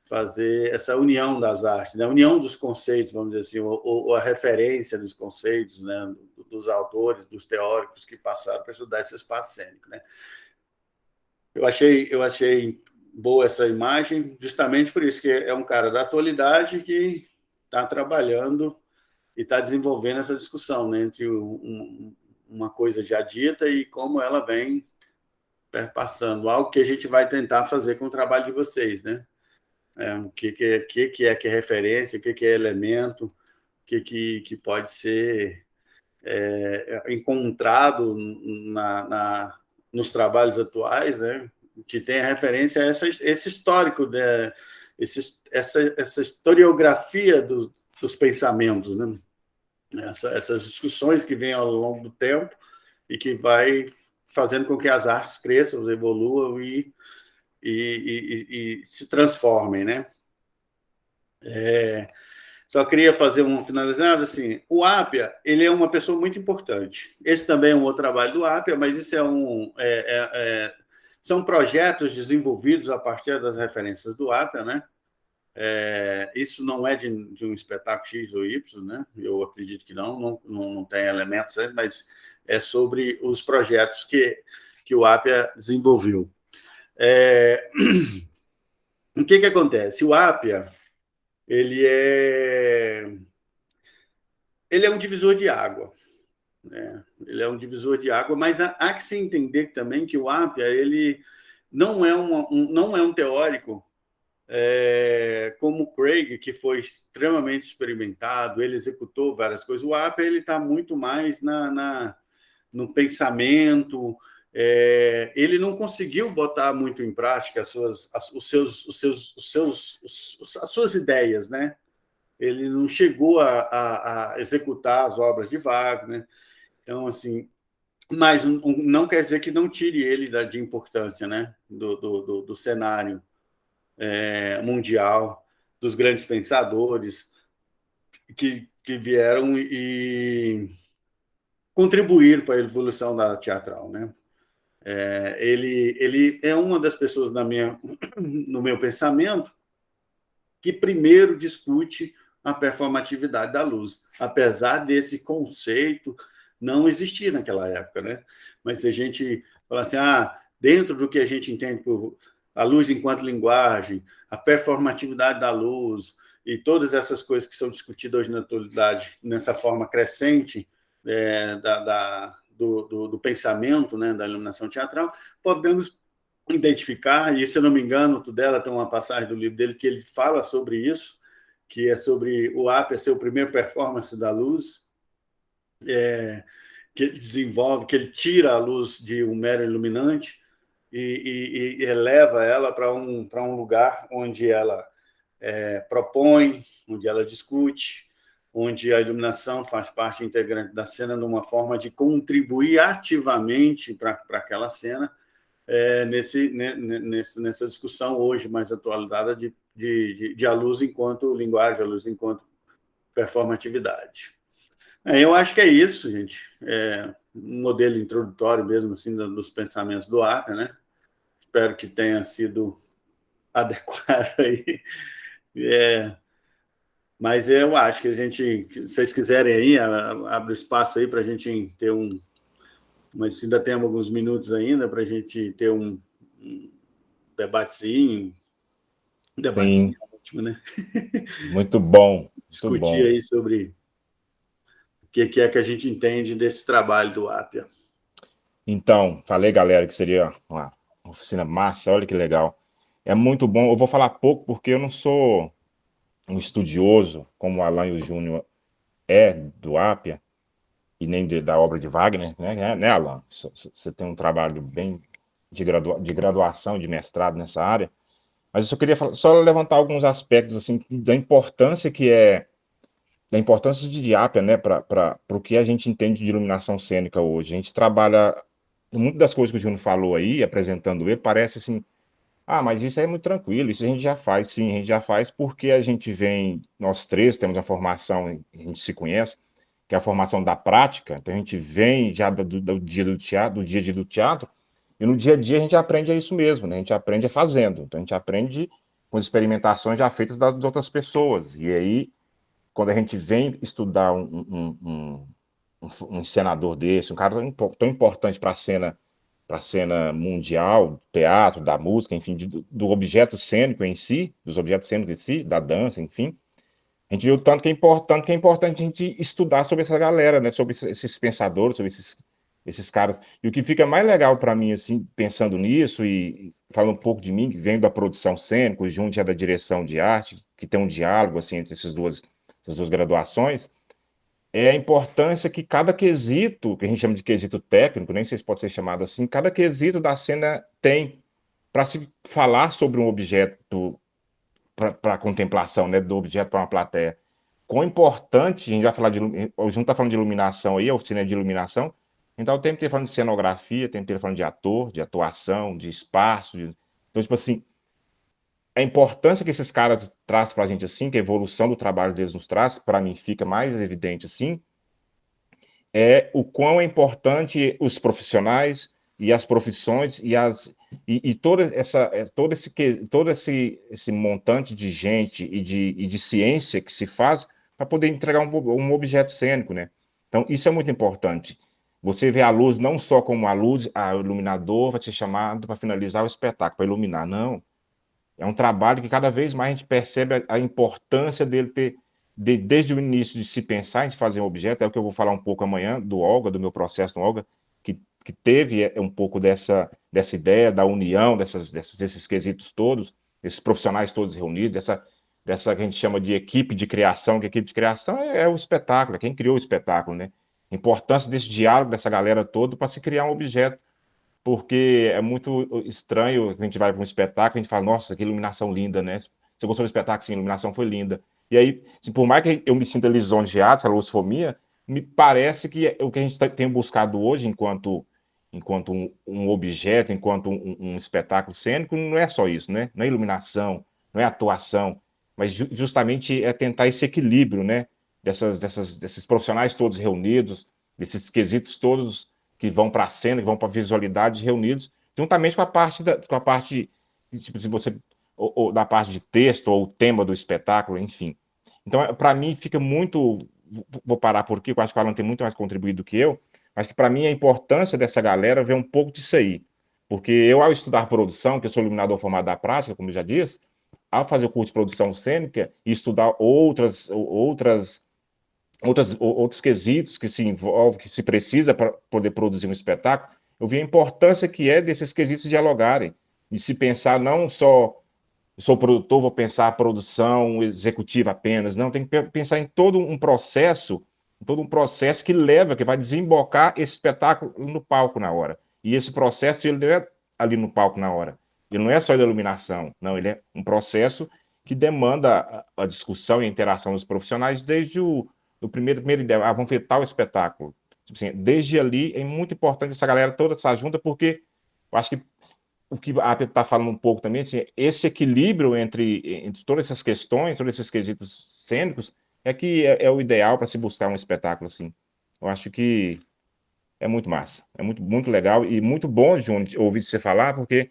fazer essa união das artes, né, a união dos conceitos, vamos dizer assim, ou a referência dos conceitos, né, dos autores, dos teóricos que passaram para estudar esse espaço cênico, né. Eu achei boa essa imagem, justamente por isso que é um cara da atualidade que está trabalhando e está desenvolvendo essa discussão, né, entre uma coisa já dita e como ela vem perpassando, algo que a gente vai tentar fazer com o trabalho de vocês, né? O que é referência, o que é elemento, o que pode ser encontrado nos trabalhos atuais, né? Que tem a referência a esse histórico, né? Essa historiografia dos pensamentos, né? Essas discussões que vêm ao longo do tempo e que vai fazendo com que as artes cresçam, evoluam e se transformem, né? Só queria fazer um finalizado, assim, o Apia, ele é uma pessoa muito importante. Esse também é um outro trabalho do Apia, mas isso são projetos desenvolvidos a partir das referências do Apia, né? Isso não é de um espetáculo X ou Y, né? Eu acredito que não tem elementos, mas é sobre os projetos que o Apia desenvolveu. O que acontece? O Apia, ele é um divisor de água, né? Ele é um divisor de água, mas há que se entender também que o Apia, ele não é um teórico como o Craig, que foi extremamente experimentado, ele executou várias coisas. O Apia está muito mais no pensamento. Ele não conseguiu botar muito em prática as suas ideias, né? Ele não chegou a executar as obras de Wagner. Então, assim, mas não quer dizer que não tire ele de importância, né? Do cenário mundial, dos grandes pensadores que vieram e contribuíram para a evolução da teatral, né? Ele é uma das pessoas no meu pensamento que primeiro discute a performatividade da luz, apesar desse conceito não existir naquela época, né? Mas se a gente falar assim, dentro do que a gente entende por a luz enquanto linguagem, a performatividade da luz e todas essas coisas que são discutidas hoje na atualidade, nessa forma crescente do pensamento, né, da iluminação teatral, podemos identificar, e se eu não me engano, o Tudela tem uma passagem do livro dele que ele fala sobre isso, que é sobre o Apia ser o primeiro performance da luz, que ele desenvolve, que ele tira a luz de um mero iluminante e eleva ela para um lugar onde ela propõe, onde ela discute, onde a iluminação faz parte integrante da cena numa forma de contribuir ativamente para aquela cena, nessa discussão hoje mais atualizada de a luz enquanto linguagem, a luz enquanto performatividade. Eu acho que é isso, gente. Um modelo introdutório mesmo assim dos pensamentos do Apia, né? Espero que tenha sido adequado aí. Mas eu acho que se vocês quiserem aí, abre espaço aí para a gente ter mas ainda temos alguns minutos ainda para a gente ter debatezinho, Sim, ótimo, né? muito bom, muito Discutir bom. aí sobre o que é que a gente entende desse trabalho do Apia. Então, falei, galera, que seria uma oficina massa, olha que legal. É muito bom. Eu vou falar pouco porque eu não sou um estudioso como o Alan e o Júnior do Apia e nem da obra de Wagner, né, Alan? Você tem um trabalho bem de graduação, de mestrado nessa área. Mas eu só queria só levantar alguns aspectos assim da importância de Diápia, né, para o que a gente entende de iluminação cênica hoje. A gente trabalha, muitas das coisas que o Júnior falou aí, apresentando ele, parece assim, mas isso aí é muito tranquilo, isso a gente já faz. Sim, a gente já faz porque a gente vem, nós três temos a formação, a gente se conhece, que é a formação da prática, então a gente vem já do dia do teatro, do dia a dia do teatro, e no dia a dia a gente aprende a isso mesmo, né? A gente aprende fazendo, então a gente aprende com as experimentações já feitas das outras pessoas, e aí quando a gente vem estudar um encenador desse, um cara tão importante para a cena mundial, do teatro, da música, enfim, do objeto cênico em si, dos objetos cênicos em si, da dança, enfim, a gente viu tanto que é importante a gente estudar sobre essa galera, né, sobre esses pensadores, sobre esses caras. E o que fica mais legal para mim, assim, pensando nisso e falando um pouco de mim, que venho da produção cênica, o Júnior é da direção de arte, que tem um diálogo, assim, entre essas duas graduações, é a importância que cada quesito, que a gente chama de quesito técnico, nem sei se pode ser chamado assim, cada quesito da cena tem para se falar sobre um objeto para contemplação, né, do objeto para uma plateia. Quão importante, a gente vai falar o Júnior está falando de iluminação aí, a oficina de iluminação, então tem que ter falando de cenografia, tem que ter falando de ator, de atuação, de espaço, então, tipo assim, a importância que esses caras trazem para a gente assim, que a evolução do trabalho deles nos traz, para mim fica mais evidente assim, é o quão é importante os profissionais e as profissões e toda essa todo esse montante de gente e de ciência que se faz para poder entregar um objeto cênico, né? Então isso é muito importante. Você vê a luz não só como a luz, o iluminador vai ser chamado para finalizar o espetáculo, para iluminar, não. É um trabalho que cada vez mais a gente percebe a importância dele ter, desde o início de se pensar em fazer um objeto, é o que eu vou falar um pouco amanhã do Olga, do meu processo no Olga, que teve um pouco dessa ideia da união desses quesitos todos, esses profissionais todos reunidos, dessa que a gente chama de equipe de criação, que a equipe de criação é o espetáculo, é quem criou o espetáculo, né? A importância desse diálogo dessa galera toda para se criar um objeto porque é muito estranho que a gente vai para um espetáculo e a gente fala, nossa, que iluminação linda, né? Você gostou do espetáculo? Sim, a iluminação foi linda. E aí, assim, por mais que eu me sinta lisonjeado, essa lustfomia, me parece que o que a gente tem buscado hoje enquanto um objeto, enquanto um espetáculo cênico, não é só isso, né? Não é iluminação, não é atuação, mas justamente é tentar esse equilíbrio, né? Desses profissionais todos reunidos, desses quesitos todos que vão para a cena, que vão para a visualidade reunidos, juntamente com a parte tipo, se você ou da parte de texto ou o tema do espetáculo, enfim. Então, para mim, fica muito. Vou parar por aqui, eu acho que o Alan tem muito mais contribuído do que eu, mas que para mim a importância dessa galera ver um pouco disso aí. Porque eu, ao estudar produção, que eu sou iluminador formado da prática, como eu já disse, ao fazer o curso de produção cênica e estudar outros quesitos que se envolve, que se precisa para poder produzir um espetáculo, eu vi a importância que é desses quesitos dialogarem, e se pensar não só sou produtor, vou pensar a produção executiva apenas, não, tem que pensar em todo um processo que leva, que vai desembocar esse espetáculo no palco na hora. E esse processo, ele não é ali no palco na hora, ele não é só da iluminação, não, ele é um processo que demanda a discussão e a interação dos profissionais desde o primeira ideia, vamos ver tal espetáculo. Tipo assim, desde ali é muito importante essa galera toda estar junta, porque eu acho que o que a Apple está falando um pouco também, assim, esse equilíbrio entre todas essas questões, todos esses quesitos cênicos, é que é o ideal para se buscar um espetáculo assim. Eu acho que é muito massa, é muito legal e muito bom, Júnior, ouvir você falar, porque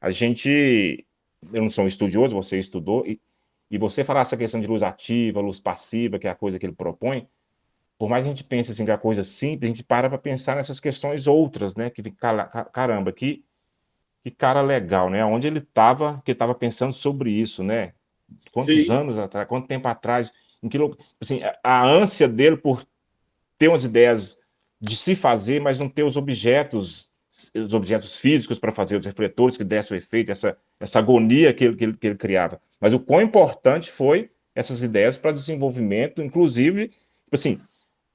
a gente, eu não sou um estudioso, você estudou, e você falar essa questão de luz ativa, luz passiva, que é a coisa que ele propõe, por mais que a gente pense assim que é a coisa simples, a gente para pensar nessas questões outras, né? Que caramba, que Que cara legal, né? Onde ele estava, que estava pensando sobre isso, né? Quantos Sim, anos atrás, quanto tempo atrás, assim, a ânsia dele por ter umas ideias de se fazer, mas não ter os objetos físicos para fazer, os refletores que dessem o efeito, essa agonia que ele criava. Mas o quão importante foi essas ideias para desenvolvimento, inclusive, tipo assim,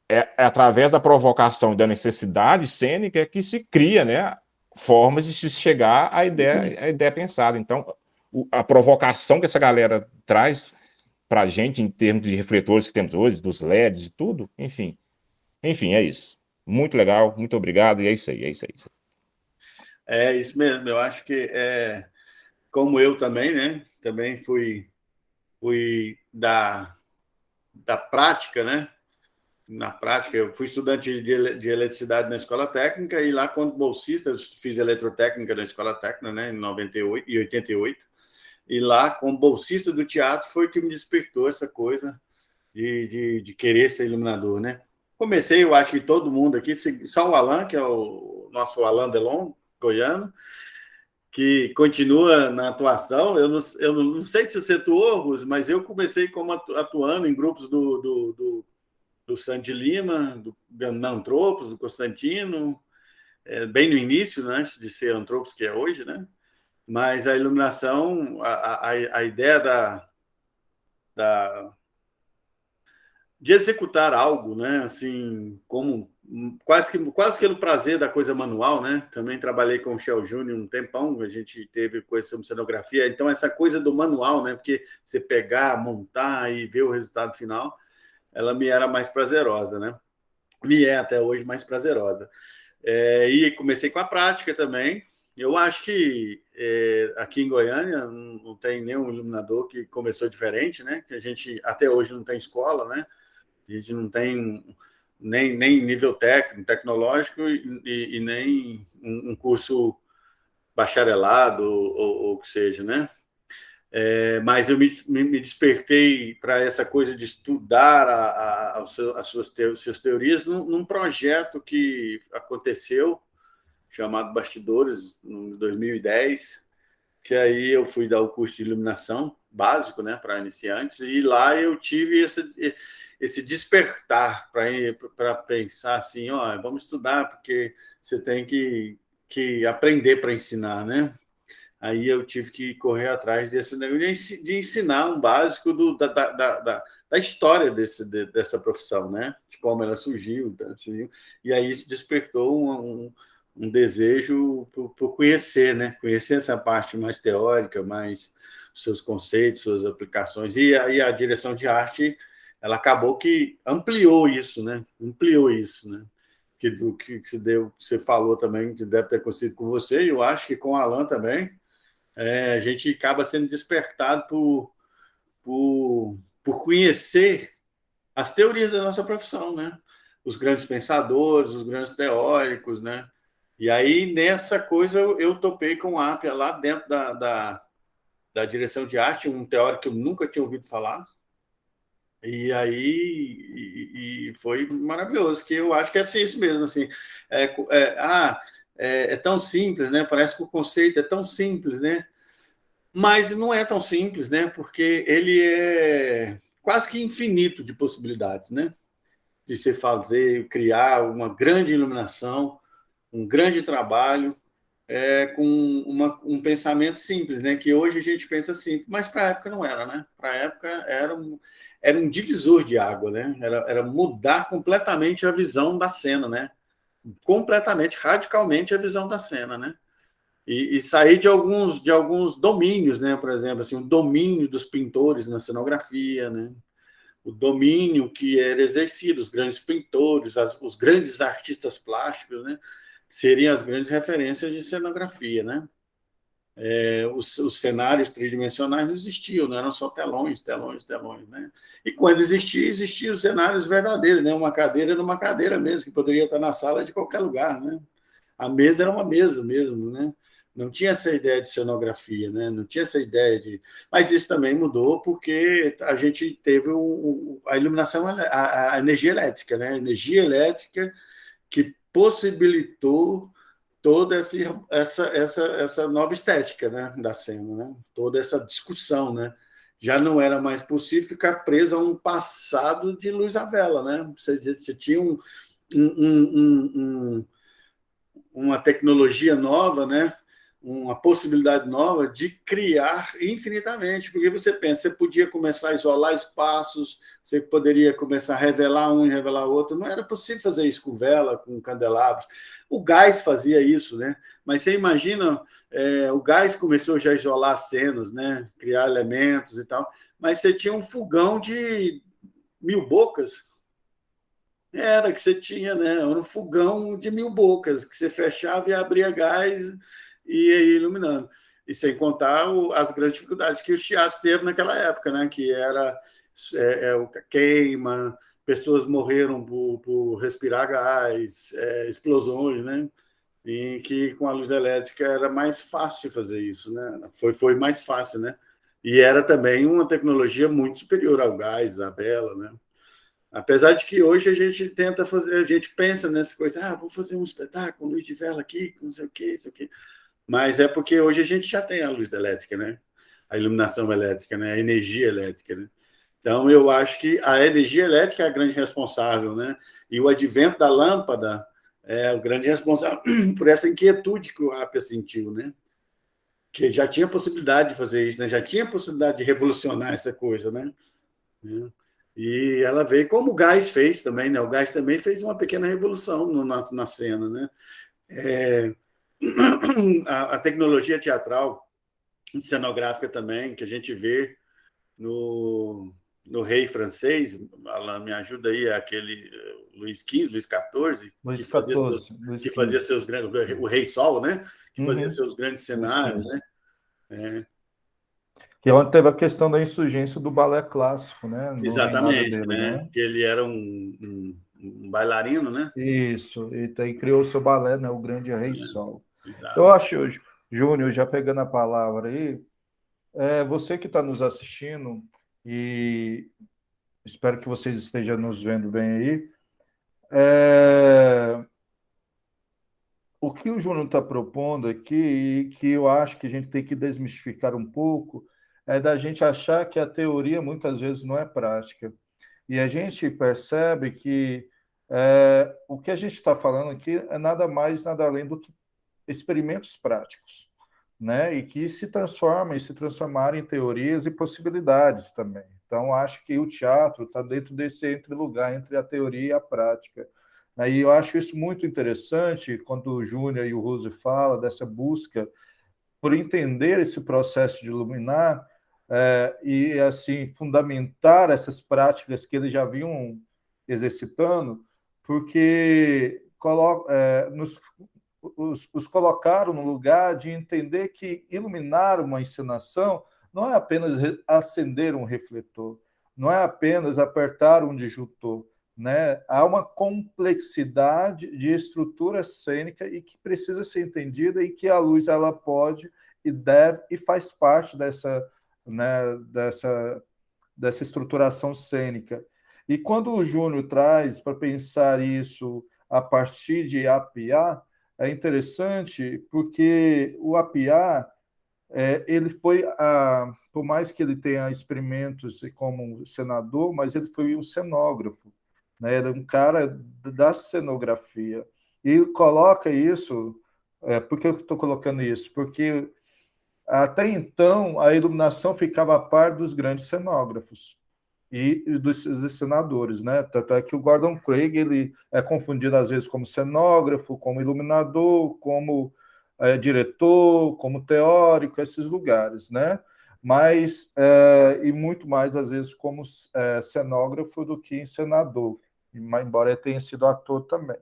é através da provocação e da necessidade cênica que se cria, né, formas de se chegar à ideia pensada. Então, a provocação que essa galera traz para a gente em termos de refletores que temos hoje, dos LEDs e tudo, enfim, é isso. Muito legal, muito obrigado, e é isso aí, é isso aí. é isso mesmo. Eu acho que como eu também, né? Também fui da prática, né? Na prática, eu fui estudante de eletricidade na escola técnica e lá, quando bolsista, eu fiz eletrotécnica na escola técnica, né, em 98 e 88. E lá, como bolsista do teatro, foi que me despertou essa coisa de querer ser iluminador, né? Comecei, eu acho que todo mundo aqui, só o Alan, que é o nosso Alan Delon, goiano, que continua na atuação. Eu não sei se você atuou, mas eu comecei como atuando em grupos do Sandy Lima, do Antropos, do Constantino, bem no início, né, antes de ser Antropos, que é hoje, né? Mas a iluminação, a ideia da, de executar algo, né? Assim, como quase que o prazer da coisa manual, né? Também trabalhei com o Shell Júnior um tempão, a gente teve coisa sobre cenografia, então essa coisa do manual, né? Porque você pegar, montar e ver o resultado final, ela me era mais prazerosa, né? Me é até hoje mais prazerosa. E comecei com a prática também. Eu acho que aqui em Goiânia não tem nenhum iluminador que começou diferente, né? Que a gente até hoje não tem escola, né? A gente não tem nem nível técnico, tecnológico e nem um curso bacharelado ou o que seja, né? Mas eu me despertei para essa coisa de estudar as suas teorias num projeto que aconteceu, chamado Bastidores, em 2010, que aí eu fui dar o curso de iluminação básico, né, para iniciantes, e lá eu tive esse despertar para pensar assim, ó, vamos estudar, porque você tem que aprender para ensinar, né? Aí eu tive que correr atrás de ensinar um básico da história dessa profissão, né? De como ela surgiu, surgiu. E aí isso despertou um desejo por conhecer, né? Conhecer essa parte mais teórica, mais seus conceitos, suas aplicações. E aí a direção de arte, ela acabou que ampliou isso, né? Ampliou isso, né? Que do que você falou também, que deve ter acontecido com você, e eu acho que com o Alan também, a gente acaba sendo despertado por conhecer as teorias da nossa profissão, né? Os grandes pensadores, os grandes teóricos, né? E aí, nessa coisa, eu topei com o Apia lá dentro da direção de arte, um teórico que eu nunca tinha ouvido falar. E aí foi maravilhoso, que eu acho que é assim, isso mesmo. Assim, é, é tão simples, né? Parece que o conceito é tão simples, né? Mas não é tão simples, né? Porque ele é quase que infinito de possibilidades, né? De se fazer, criar uma grande iluminação, um grande trabalho, com um pensamento simples, né? Que hoje a gente pensa simples, mas para a época não era, né? Para a época era um divisor de água, né? Era mudar completamente a visão da cena, né? Completamente, radicalmente a visão da cena, né? E sair de alguns domínios, né? Por exemplo, assim, o domínio dos pintores na cenografia, né? O domínio que era exercido, os grandes pintores, os grandes artistas plásticos, né? Seriam as grandes referências de cenografia, né? Os cenários tridimensionais não existiam, não eram só telões, telões, telões, né? E quando existiam os cenários verdadeiros, né? Uma cadeira era uma cadeira mesmo, que poderia estar na sala de qualquer lugar, né? A mesa era uma mesa mesmo, né? Não tinha essa ideia de cenografia, né? Não tinha essa ideia de. Mas isso também mudou porque a gente teve a iluminação, a energia elétrica, né? A energia elétrica que possibilitou toda essa nova estética, né, da cena, né? Toda essa discussão, né? Já não era mais possível ficar preso a um passado de luz à vela, né? Você tinha uma tecnologia nova, né? Uma possibilidade nova de criar infinitamente, porque você pensa, você podia começar a isolar espaços, você poderia começar a revelar um e revelar outro, não era possível fazer isso com vela, com candelabros. O gás fazia isso, né? Mas você imagina, o gás começou já a isolar cenas, né? Criar elementos e tal, mas você tinha um fogão de 1000 bocas, era que você tinha, né? Era um fogão de 1000 bocas, que você fechava e abria gás e ia iluminando. E sem contar as grandes dificuldades que os teatros teve naquela época, né? Que era o queima, pessoas morreram por respirar gás, explosões, né? E que com a luz elétrica era mais fácil fazer isso, né? Foi mais fácil, né? E era também uma tecnologia muito superior ao gás, à vela, né? Apesar de que hoje a gente tenta fazer, a gente pensa nessa coisa, vou fazer um espetáculo, luz de vela aqui, não sei o quê, isso aqui. Mas é porque hoje a gente já tem a luz elétrica, né? A iluminação elétrica, né? A energia elétrica, né? Então, eu acho que a energia elétrica é a grande responsável, né? E o advento da lâmpada é o grande responsável por essa inquietude que o Apia sentiu, né? Que já tinha possibilidade de fazer isso, né? Já tinha possibilidade de revolucionar essa coisa, né? E ela veio como o gás fez também, né? O gás também fez uma pequena revolução na cena, né? A tecnologia teatral, cenográfica também, que a gente vê no Rei Francês, Alan, me ajuda aí, aquele Luís XV, Luís XIV, que fazia seus grandes, o Rei Sol, né? Que fazia seus grandes cenários, né? Que é onde teve a questão da insurgência do balé clássico, né? No Exatamente, dele, né? Que ele era um bailarino, né? Isso, e aí criou o seu balé, né? O Grande Rei Sol. Exato. Eu acho, Júnior, já pegando a palavra aí, você que está nos assistindo, e espero que vocês estejam nos vendo bem aí, o que o Júnior está propondo aqui, e que eu acho que a gente tem que desmistificar um pouco, é da gente achar que a teoria muitas vezes não é prática. E a gente percebe que o que a gente está falando aqui é nada mais, nada além do que experimentos práticos, né? E que se transformam e se transformaram em teorias e possibilidades também. Então, acho que o teatro está dentro desse entre-lugar, entre a teoria e a prática. E eu acho isso muito interessante quando o Júnior e o Rose falam dessa busca por entender esse processo de iluminar e, assim, fundamentar essas práticas que eles já vinham exercitando, porque os colocaram no lugar de entender que iluminar uma encenação não é apenas acender um refletor, não é apenas apertar um disjuntor, né? Há uma complexidade de estrutura cênica e que precisa ser entendida e que a luz ela pode e deve e faz parte dessa, né, dessa estruturação cênica. E quando o Júnior traz para pensar isso a partir de APA, é interessante porque o APA ele foi, por mais que ele tenha experimentos como senador, mas ele foi um cenógrafo, né? Ele é um cara da cenografia. E coloca isso, por que eu estou colocando isso? Porque até então a iluminação ficava a par dos grandes cenógrafos e dos senadores, né? Tanto é que o Gordon Craig ele é confundido às vezes como cenógrafo, como iluminador, como diretor, como teórico, esses lugares, né? Mas e muito mais às vezes como cenógrafo do que encenador, embora ele tenha sido ator também.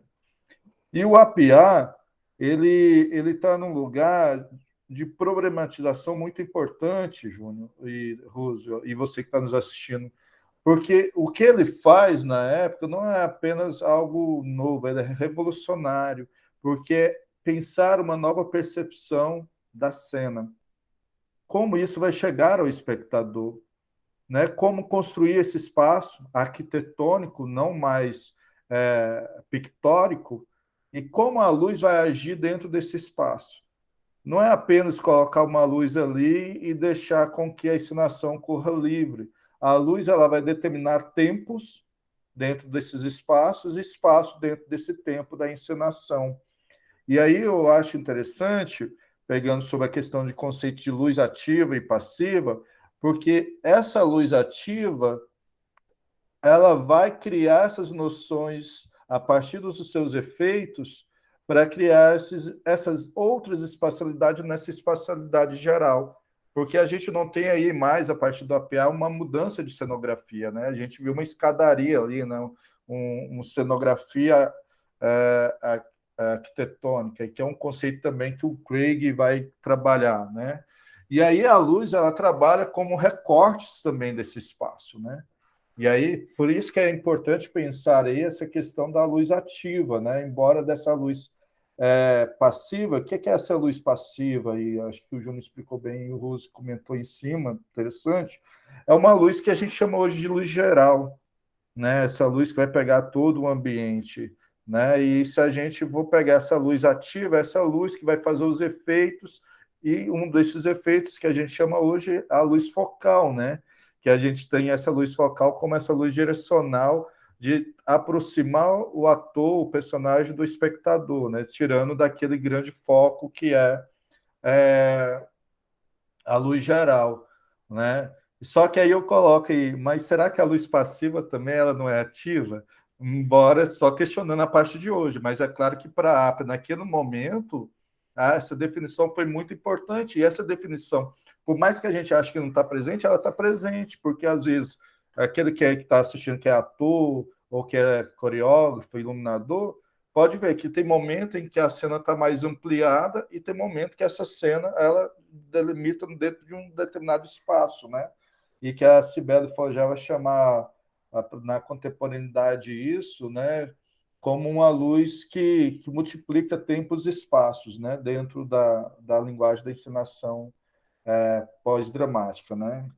E o APA ele está num lugar de problematização muito importante, Júnior e Roosevelt, e você que está nos assistindo, porque o que ele faz na época não é apenas algo novo, ele é revolucionário, porque é pensar uma nova percepção da cena. Como isso vai chegar ao espectador, né? Como construir esse espaço arquitetônico, não mais pictórico, e como a luz vai agir dentro desse espaço. Não é apenas colocar uma luz ali e deixar com que a encenação corra livre. A luz ela vai determinar tempos dentro desses espaços e espaço dentro desse tempo da encenação. E aí eu acho interessante, pegando sobre a questão de conceito de luz ativa e passiva, porque essa luz ativa ela vai criar essas noções a partir dos seus efeitos para criar essas outras espacialidades nessa espacialidade geral. Porque a gente não tem aí mais, a partir do APA, uma mudança de cenografia, né? A gente viu uma escadaria ali, né? Uma cenografia arquitetônica, que é um conceito também que o Craig vai trabalhar, né? E aí a luz ela trabalha como recortes também desse espaço, né? E aí, por isso que é importante pensar aí essa questão da luz ativa, né? Embora dessa luz passiva, o que é essa luz passiva? E acho que o Júnior explicou bem e o Russo comentou em cima, interessante. É uma luz que a gente chama hoje de luz geral, né? Essa luz que vai pegar todo o ambiente, né? E se a gente for pegar essa luz ativa, essa luz que vai fazer os efeitos, e um desses efeitos que a gente chama hoje é a luz focal, né? Que a gente tem essa luz focal como essa luz direcional de aproximar o ator, o personagem do espectador, né? Tirando daquele grande foco que é a luz geral, né? Só que aí eu coloco aí, mas será que a luz passiva também ela não é ativa? Embora só questionando a parte de hoje, mas é claro que para a APA, naquele momento, essa definição foi muito importante, e essa definição, por mais que a gente ache que não está presente, ela está presente, porque às vezes aquele que está assistindo, que é ator, ou que é coreógrafo, iluminador, pode ver que tem momento em que a cena está mais ampliada e tem momento que essa cena ela delimita dentro de um determinado espaço, né? E que a Cibele Forjá vai chamar na contemporaneidade isso, né? Como uma luz que multiplica tempos e espaços, né? Dentro da linguagem da encenação pós-dramática, né?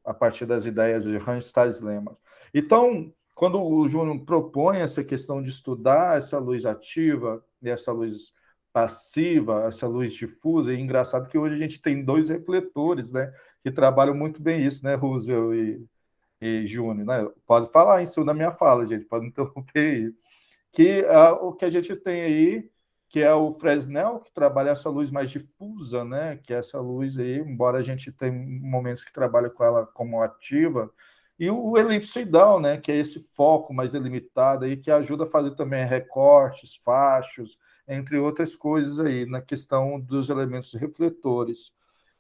A partir das ideias de Hans Stais Lehmann. Então, quando o Júnior propõe essa questão de estudar essa luz ativa e essa luz passiva, essa luz difusa, é engraçado que hoje a gente tem dois refletores, né, que trabalham muito bem isso, né, Russell e Júnior, né? Pode falar isso na minha fala, gente, pode interromper aí. Que o que a gente tem aí, que é o Fresnel, que trabalha essa luz mais difusa, né? Que é essa luz aí, embora a gente tenha momentos que trabalha com ela como ativa, e o elipsoidal, né? Que é esse foco mais delimitado aí, que ajuda a fazer também recortes, fachos, entre outras coisas aí, na questão dos elementos refletores.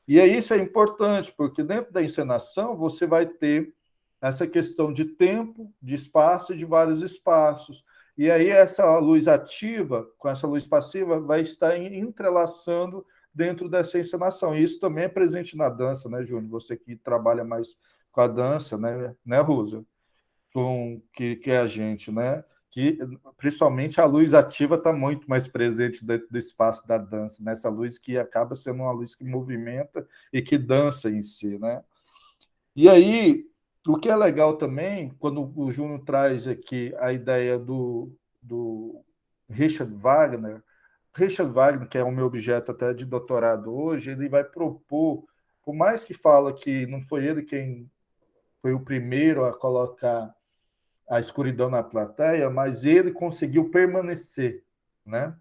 E aí isso é importante, porque dentro da encenação você vai ter essa questão de tempo, de espaço e de vários espaços. E aí essa luz ativa com essa luz passiva vai estar entrelaçando dentro dessa encenação. E isso também é presente na dança, né, Júnior? Você que trabalha mais com a dança, né, Rosa? Que é a gente, né? Que principalmente a luz ativa está muito mais presente dentro do espaço da dança, nessa luz que acaba sendo uma luz que movimenta e que dança em si, né? E aí, o que é legal também, quando o Júnior traz aqui a ideia do Richard Wagner, que é o meu objeto até de doutorado hoje, ele vai propor, por mais que fala que não foi ele quem foi o primeiro a colocar a escuridão na plateia, mas ele conseguiu permanecer, né?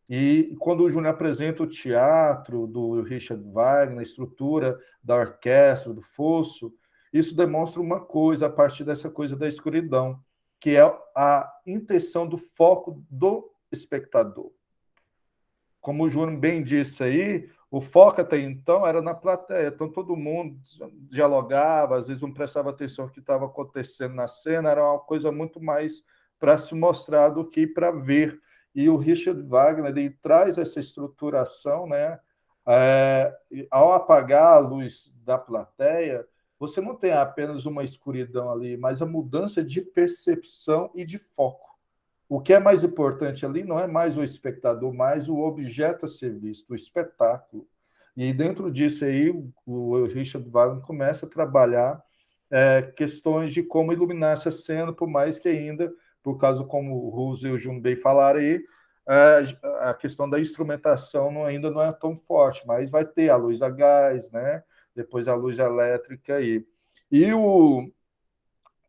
E quando o Júnior apresenta o teatro do Richard Wagner, a estrutura da orquestra, do fosso, isso demonstra uma coisa a partir dessa coisa da escuridão, que é a intenção do foco do espectador. Como o Júnior bem disse aí, o foco até então era na plateia, então todo mundo dialogava, às vezes não prestava atenção no que estava acontecendo na cena, era uma coisa muito mais para se mostrar do que para ver. E o Richard Wagner ele traz essa estruturação, né? Ao apagar a luz da plateia, você não tem apenas uma escuridão ali, mas a mudança de percepção e de foco. O que é mais importante ali não é mais o espectador, mais o objeto a ser visto, o espetáculo. E dentro disso aí, o Richard Wagner começa a trabalhar questões de como iluminar essa cena, por mais que ainda, por causa como o Russo e o Jun bem falaram aí, a questão da instrumentação ainda não é tão forte, mas vai ter a luz a gás, né? Depois a luz elétrica aí. E o,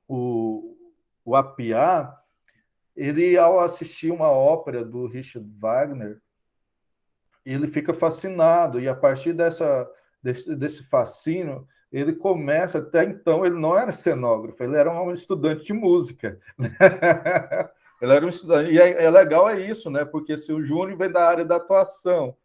o APA, ele, ao assistir uma ópera do Richard Wagner, ele fica fascinado, e a partir desse fascínio, ele começa, até então, ele não era cenógrafo, ele era um estudante de música. Ele era um estudante, e é legal isso, né? Porque se o Júnior vem da área da atuação,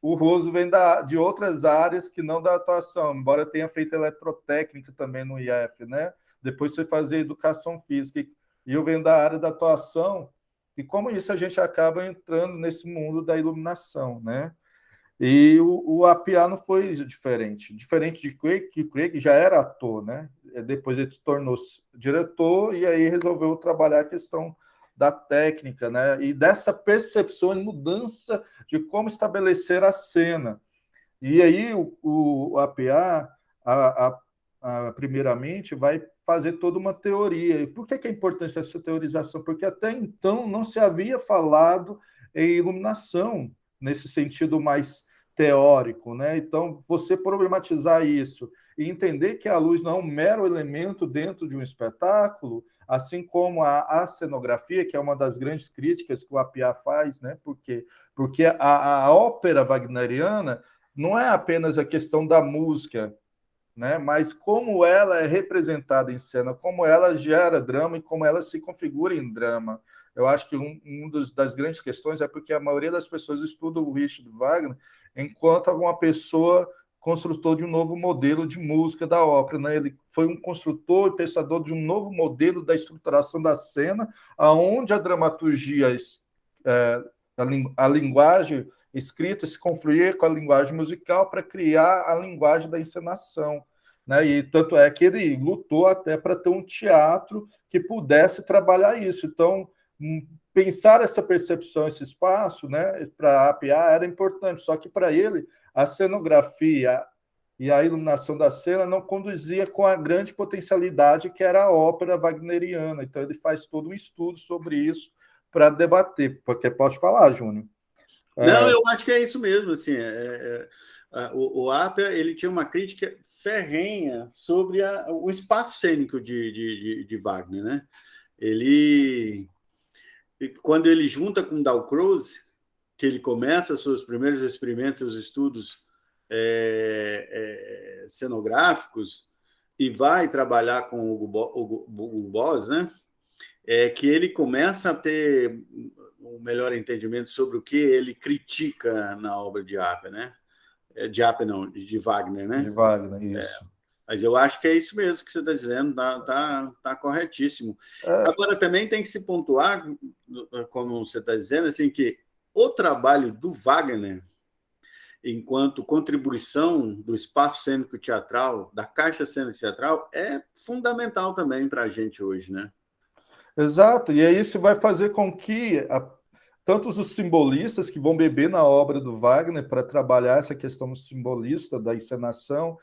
o Roso vem de outras áreas que não da atuação, embora tenha feito eletrotécnica também no IF, né? Depois você fazia educação física, e eu venho da área da atuação, e como isso a gente acaba entrando nesse mundo da iluminação, né? E o APA não foi diferente de Craig, que Craig já era ator, né? Depois ele se tornou diretor e aí resolveu trabalhar a questão da técnica, né? E dessa percepção e mudança de como estabelecer a cena. E aí o APA, primeiramente, vai fazer toda uma teoria. E por que é importante essa teorização? Porque até então não se havia falado em iluminação nesse sentido mais teórico, né? Então, você problematizar isso e entender que a luz não é um mero elemento dentro de um espetáculo, assim como a cenografia, que é uma das grandes críticas que o APA faz, né? Porque a ópera wagneriana não é apenas a questão da música, né? Mas como ela é representada em cena, como ela gera drama e como ela se configura em drama. Eu acho que das grandes questões é porque a maioria das pessoas estuda o Richard Wagner enquanto alguma pessoa construtor de um novo modelo de música da ópera, né? Ele foi um construtor e pensador de um novo modelo da estruturação da cena, aonde a dramaturgia, a linguagem escrita se confluir com a linguagem musical para criar a linguagem da encenação, né? E tanto é que ele lutou até para ter um teatro que pudesse trabalhar isso. Então, pensar essa percepção, esse espaço, né, para a APA era importante, só que para ele a cenografia e a iluminação da cena não conduzia com a grande potencialidade que era a ópera wagneriana. Então ele faz todo um estudo sobre isso para debater, porque pode falar, Júnior. Não, eu acho que é isso mesmo. Assim, o Apia, ele tinha uma crítica ferrenha sobre o espaço cênico de Wagner, né? Quando ele junta com Dalcroze, que ele começa os seus primeiros experimentos, os estudos cenográficos, e vai trabalhar com o Hugo Boss, né? Que ele começa a ter um melhor entendimento sobre o que ele critica na obra de Apia, né? De Apia, não, de Wagner, né? De Wagner, isso. Mas eu acho que é isso mesmo que você está dizendo, tá corretíssimo. Agora, também tem que se pontuar, como você está dizendo, assim, que o trabalho do Wagner, enquanto contribuição do espaço cênico teatral, da caixa cênica teatral, é fundamental também para a gente hoje, né? Exato, e aí isso vai fazer com que tantos os simbolistas que vão beber na obra do Wagner para trabalhar essa questão simbolista da encenação,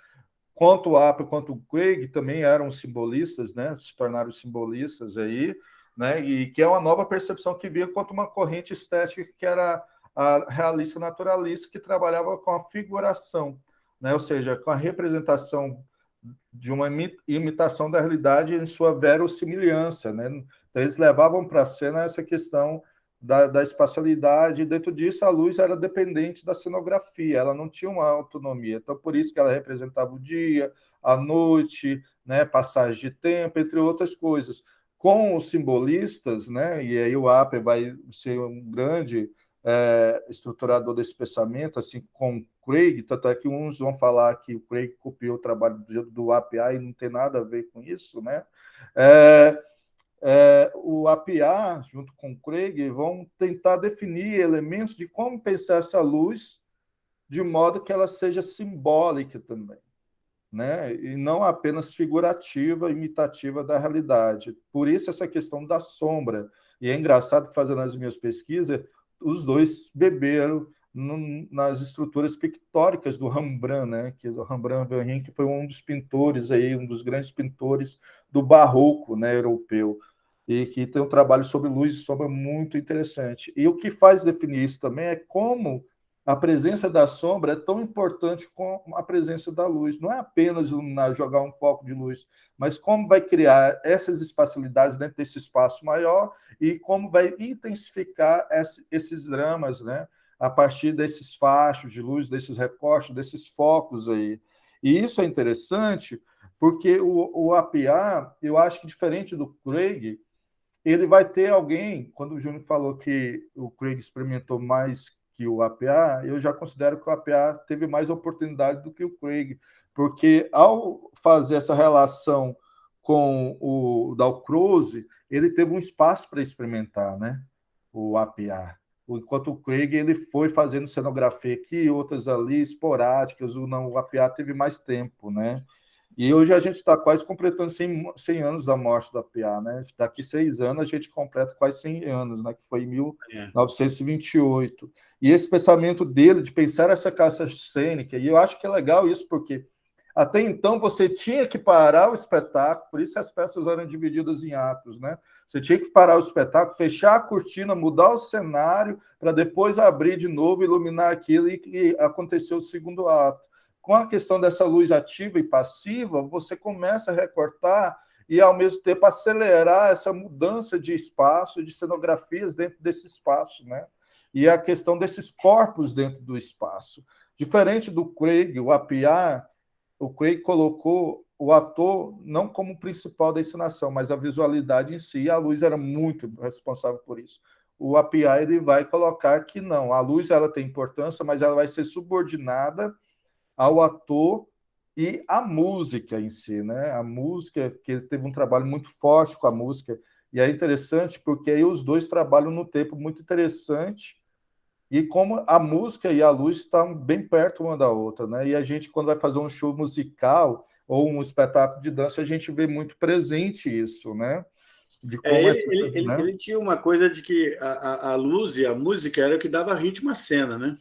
quanto o Appiah quanto o Craig também eram simbolistas, né? Se tornaram simbolistas aí, né? E que é uma nova percepção que via quanto uma corrente estética que era a realista naturalista, que trabalhava com a figuração, né? Ou seja, com a representação de uma imitação da realidade em sua verossimilhança, né? Então, eles levavam para a cena essa questão da espacialidade, e dentro disso a luz era dependente da cenografia, ela não tinha uma autonomia, então por isso que ela representava o dia, a noite, né, passagem de tempo, entre outras coisas. Com os simbolistas, né, e aí o Appiah vai ser um grande estruturador desse pensamento, assim como Craig, tanto é que uns vão falar que o Craig copiou o trabalho do APA e não tem nada a ver com isso, né? O APA, junto com o Craig, vão tentar definir elementos de como pensar essa luz de modo que ela seja simbólica também, né? E não apenas figurativa, imitativa da realidade. Por isso essa questão da sombra. E é engraçado que, fazendo as minhas pesquisas, os dois beberam nas estruturas pictóricas do Rembrandt, né? Que o Rembrandt foi um dos pintores aí, um dos grandes pintores do barroco, né, europeu. e que tem um trabalho sobre luz e sombra muito interessante. E o que faz definir isso também é como a presença da sombra é tão importante como a presença da luz. Não é apenas iluminar, jogar um foco de luz, mas como vai criar essas espacialidades dentro desse espaço maior e como vai intensificar esses dramas, né? A partir desses fachos de luz, desses recortes, desses focos aí. E isso é interessante porque o APA, eu acho que diferente do Craig, ele vai ter alguém, quando o Júnior falou que o Craig experimentou mais que o APA, eu já considero que o APA teve mais oportunidade do que o Craig, porque ao fazer essa relação com o Dalcroze, ele teve um espaço para experimentar, né? O APA. Enquanto o Craig ele foi fazendo cenografia aqui, outras ali, esporádicas, o APA teve mais tempo, né? E hoje a gente está quase completando 100 anos da morte da PA, né? Daqui 6 anos a gente completa quase 100 anos, né? Que foi em 1928. E esse pensamento dele de pensar essa caça cênica, e eu acho que é legal isso, porque até então você tinha que parar o espetáculo, por isso as peças eram divididas em atos, né? Você tinha que parar o espetáculo, fechar a cortina, mudar o cenário, para depois abrir de novo, iluminar aquilo e acontecer o segundo ato. Com a questão dessa luz ativa e passiva, você começa a recortar e, ao mesmo tempo, acelerar essa mudança de espaço, de cenografias dentro desse espaço, né? E a questão desses corpos dentro do espaço. Diferente do Craig, o Craig colocou o ator não como principal da encenação, mas a visualidade em si, e a luz era muito responsável por isso. O APA ele vai colocar que não, a luz ela tem importância, mas ela vai ser subordinada ao ator e à música em si, né? A música, que ele teve um trabalho muito forte com a música, e é interessante porque aí os dois trabalham no tempo muito interessante, e como a música e a luz estão bem perto uma da outra, né? E a gente, quando vai fazer um show musical ou um espetáculo de dança, a gente vê muito presente isso, né? De como essa, né? Ele tinha uma coisa de que a luz e a música era o que dava ritmo à cena, né?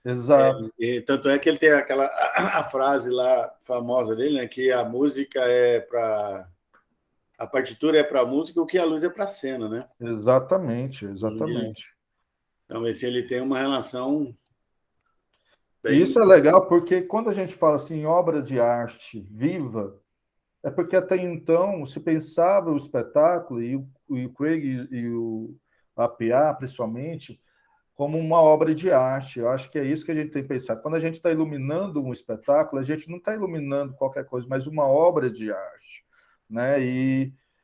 Exato. Tanto é que ele tem aquela a frase lá famosa dele, né? Que a música é para a partitura é para a música, o que a luz é para a cena, né? Exatamente, exatamente. Então, ele tem uma relação E bem. isso é legal porque quando a gente fala assim, em obra de arte viva, é porque até então se pensava o espetáculo, e o Craig e o APA, principalmente, como uma obra de arte. Eu acho que é isso que a gente tem que pensar. Quando a gente está iluminando um espetáculo, a gente não está iluminando qualquer coisa, mas uma obra de arte, né?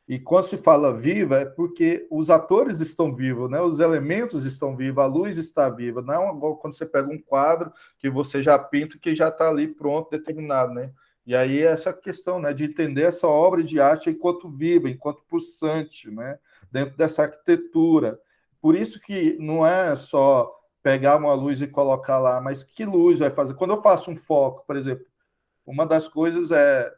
E quando se fala viva, é porque os atores estão vivos, né? Os elementos estão vivos, a luz está viva. Não é igual quando você pega um quadro que você já pinta que já está ali pronto, determinado, né? E aí essa questão, né, de entender essa obra de arte enquanto viva, enquanto pulsante, né, dentro dessa arquitetura. Por isso que não é só pegar uma luz e colocar lá, mas que luz vai fazer? Quando eu faço um foco, por exemplo, uma das coisas é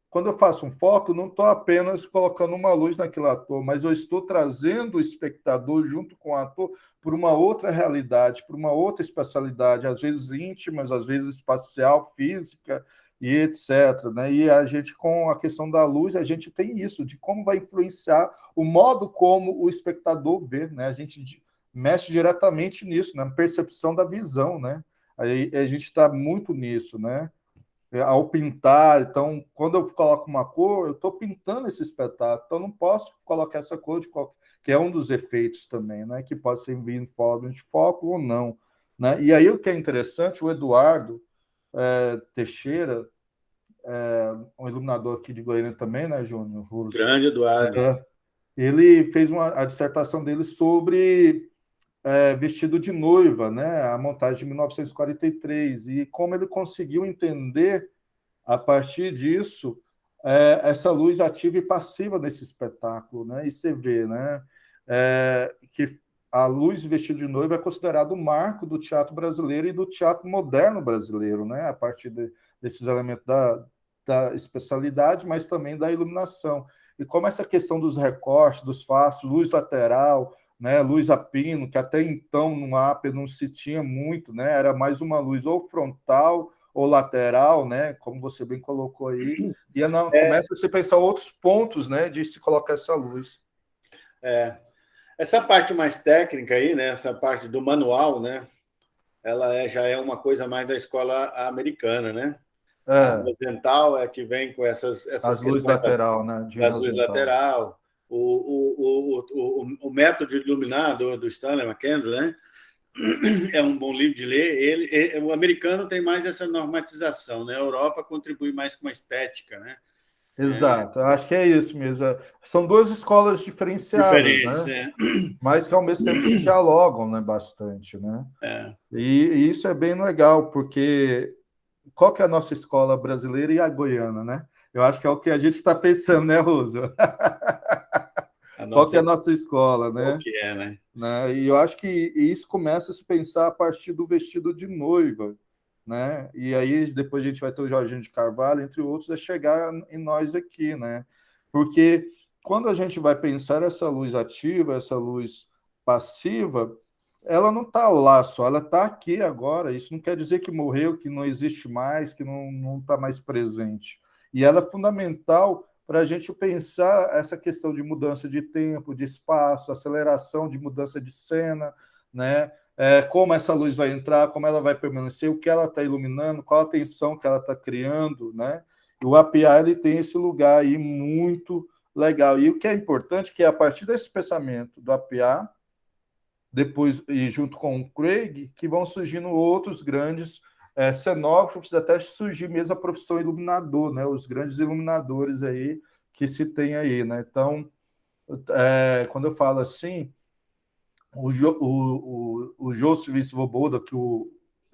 quando eu faço um foco, não estou apenas colocando uma luz naquele ator, mas eu estou trazendo o espectador junto com o ator por uma outra realidade, por uma outra espacialidade, às vezes íntima, às vezes espacial, física e etc. Né? E a gente, com a questão da luz, a gente tem isso, de como vai influenciar o modo como o espectador vê. Né? A gente mexe diretamente nisso, na percepção da visão. Né? Aí a gente está muito nisso, né? Ao pintar. Então, quando eu coloco uma cor, eu estou pintando esse espetáculo. Então, não posso colocar essa cor de qualquer, que é um dos efeitos também, né? Que pode ser em forma de foco ou não. Né? E aí o que é interessante, o Eduardo Teixeira, um iluminador aqui de Goiânia também, né, Júnior Russo? Grande, Eduardo. Ele fez a dissertação dele sobre Vestido de Noiva, né? A montagem de 1943, e como ele conseguiu entender a partir disso, essa luz ativa e passiva nesse espetáculo, né? E você vê, né? Que a luz vestida de noiva é considerado o marco do teatro brasileiro e do teatro moderno brasileiro, né? A partir desses elementos da especialidade, mas também da iluminação. E como essa questão dos recortes, dos faces, luz lateral, né, luz a pino, que até então no APA não se tinha muito, né? Era mais uma luz ou frontal ou lateral, né? Como você bem colocou aí, e não, começa a se pensar outros pontos, né? De se colocar essa luz. Essa parte mais técnica aí, né? Essa parte do manual, né? Ela já é uma coisa mais da escola americana, né? A horizontal é que vem com essas as luzes questões lateral, né? das luzes lateral, o método de iluminar do Stanley McKendall, né? É um bom livro de ler. O americano tem mais essa normatização, né? A Europa contribui mais com a estética, né? Exato, acho que é isso mesmo. São duas escolas diferenciadas, Diferentes, né? né? Mas que ao mesmo tempo se dialogam, né? Bastante, né? E isso é bem legal, porque qual que é a nossa escola brasileira e a goiana, né? Eu acho que é o que a gente está pensando, né, Roso? Qual que é a nossa escola, né? Qual que é, né? E eu acho que isso começa a se pensar a partir do vestido de noiva, né? E aí depois a gente vai ter o Jorginho de Carvalho, entre outros, a chegar em nós aqui, né? Porque quando a gente vai pensar essa luz ativa, essa luz passiva, ela não está lá só, ela está aqui agora. Isso não quer dizer que morreu, que não existe mais, que não está mais presente. E ela é fundamental para a gente pensar essa questão de mudança de tempo, de espaço, aceleração de mudança de cena, né? Como essa luz vai entrar, como ela vai permanecer, o que ela está iluminando, qual a tensão que ela está criando, né? E o APA ele tem esse lugar aí muito legal. E o que é importante é que a partir desse pensamento do APA, depois, e junto com o Craig, que vão surgindo outros grandes cenógrafos, até surgir mesmo a profissão iluminador, né? Os grandes iluminadores aí que se tem aí, né? Então, quando eu falo assim, o Joseph Svoboda, que o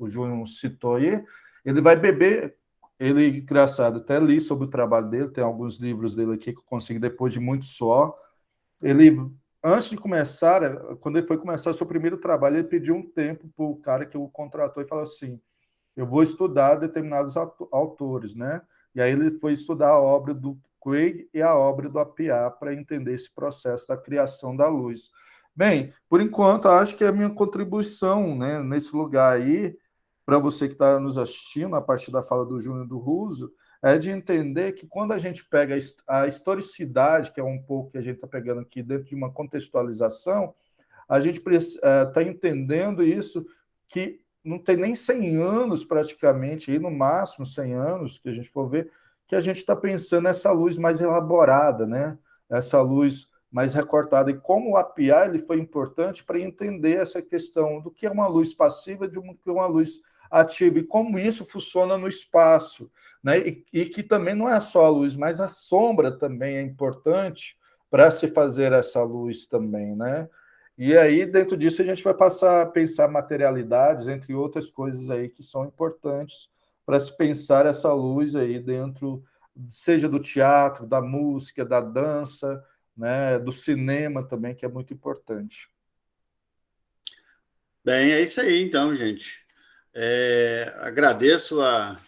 Júnior citou aí, ele vai beber. Ele, engraçado, até li sobre o trabalho dele, tem alguns livros dele aqui que eu consegui depois de muito suor. Ele, antes de começar, quando ele foi começar o seu primeiro trabalho, ele pediu um tempo para o cara que o contratou e falou assim: eu vou estudar determinados autores, né? E aí ele foi estudar a obra do Craig e a obra do APA para entender esse processo da criação da luz. Bem, por enquanto, acho que é a minha contribuição, né, nesse lugar aí, para você que está nos assistindo, a partir da fala do Júnior e do Russo, é de entender que quando a gente pega a historicidade, que é um pouco que a gente está pegando aqui dentro de uma contextualização, a gente está entendendo isso, que não tem nem 100 anos praticamente, aí no máximo 100 anos, que a gente for ver, que a gente está pensando nessa luz mais elaborada, né? Essa luz mais recortada. E como o API ele foi importante para entender essa questão do que é uma luz passiva de que é uma luz ativa, e como isso funciona no espaço, né? E que também não é só a luz, mas a sombra também é importante para se fazer essa luz também, né? E aí, dentro disso, a gente vai passar a pensar materialidades, entre outras coisas aí que são importantes para se pensar essa luz aí dentro, seja do teatro, da música, da dança, né, do cinema também, que é muito importante. Bem, é isso aí, então, gente. Agradeço a